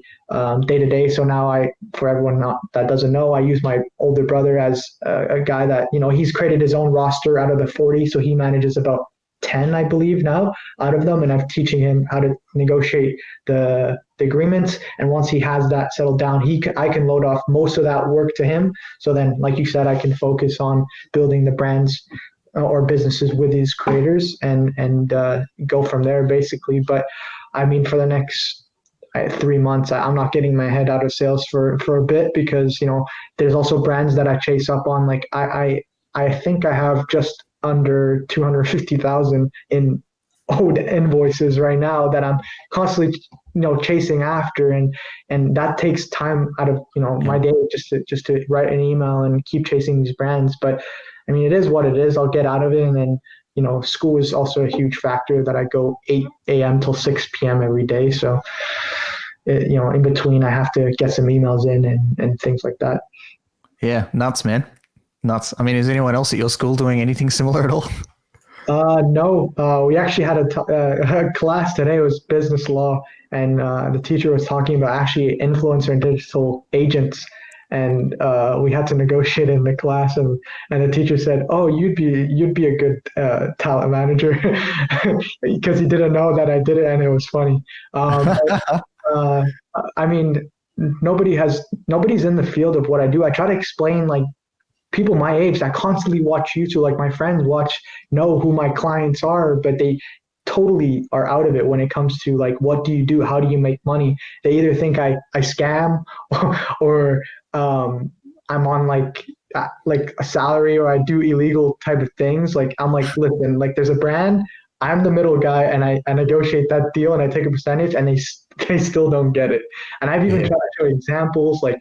day-to-day. So now for everyone that doesn't know, I use my older brother as a guy that, he's created his own roster out of the 40. So he manages about 10, I believe now out of them. And I'm teaching him how to negotiate the agreements. And once he has that settled down, I can load off most of that work to him. So then, like you said, I can focus on building the brands or businesses with these creators and go from there basically. But I mean, for the next 3 months, I'm not getting my head out of sales for a bit because, there's also brands that I chase up on. Like I think I have just under 250,000 in owed invoices right now that I'm constantly, chasing after, and that takes time out of, my day just to write an email and keep chasing these brands. But I mean, it is what it is. I'll get out of it. And then, school is also a huge factor that I go 8 a.m. till 6 p.m. every day. So, in between, I have to get some emails in and things like that. Yeah, nuts, man. Nuts. I mean, is anyone else at your school doing anything similar at all? No, we actually had a class today. It was business law, and the teacher was talking about actually influencer and digital agents, and we had to negotiate in the class. And the teacher said, "Oh, you'd be a good talent manager," because he didn't know that I did it, and it was funny. I mean, nobody's in the field of what I do. I try to explain, like, people my age that constantly watch YouTube, like my friends know who my clients are, but they totally are out of it when it comes to, like, what do you do? How do you make money? They either think I scam or I'm on like a salary, or I do illegal type of things. Like, I'm like, listen, like, there's a brand, I'm the middle guy, and I negotiate that deal and I take a percentage, and they still don't get it. And I've even tried to show examples, like,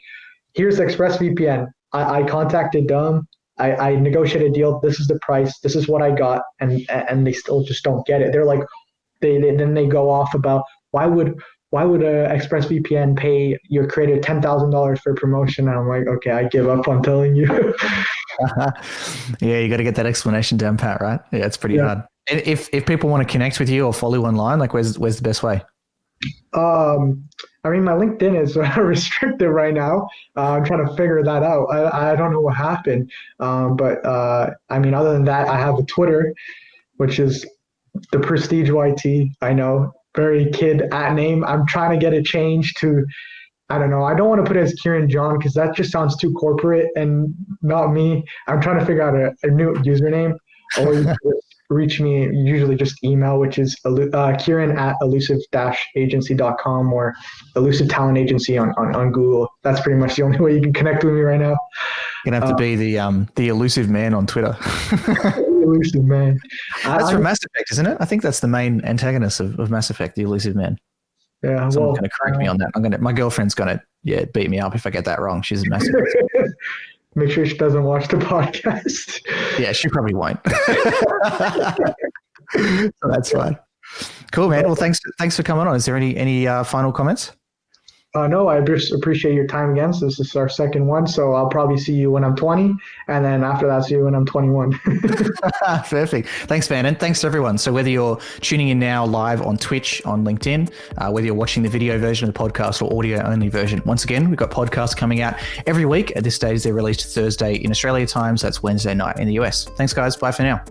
here's ExpressVPN. I contacted them. I negotiated a deal. This is the price. This is what I got, and they still just don't get it. They're like, then they go off about why would ExpressVPN pay your creator $10,000 for promotion? And I'm like, okay, I give up on telling you. Yeah, you got to get that explanation down pat, right? Yeah, it's pretty hard. And if people want to connect with you or follow you online, like, where's the best way? I mean, my LinkedIn is restricted right now. I'm trying to figure that out. I don't know what happened. But I mean, other than that, I have a Twitter, which is the Prestige YT. I know, very kid at name. I'm trying to get it changed to, I don't know. I don't want to put it as Kieran John because that just sounds too corporate and not me. I'm trying to figure out a new username. Or you can just reach me, usually just email, which is Kieran at elusive-agency.com or Elusive Talent Agency on Google. That's pretty much the only way you can connect with me right now. You're going to have to be the elusive man on Twitter. Elusive man. That's from Mass Effect, isn't it? I think that's the main antagonist of Mass Effect, the elusive man. Yeah. Someone's going to correct me on that. My girlfriend's going to beat me up if I get that wrong. She's a Mass Effect. Make sure she doesn't watch the podcast. Yeah, she probably won't. So that's fine. Cool, man. Well, thanks for coming on. Is there any final comments? No, I just appreciate your time again. So this is our second one. So I'll probably see you when I'm 20. And then after that, see you when I'm 21. Perfect. Thanks, man. And thanks to everyone. So whether you're tuning in now live on Twitch, on LinkedIn, whether you're watching the video version of the podcast or audio only version, once again, we've got podcasts coming out every week. At this stage, they're released Thursday in Australia time. So that's Wednesday night in the US. Thanks, guys. Bye for now.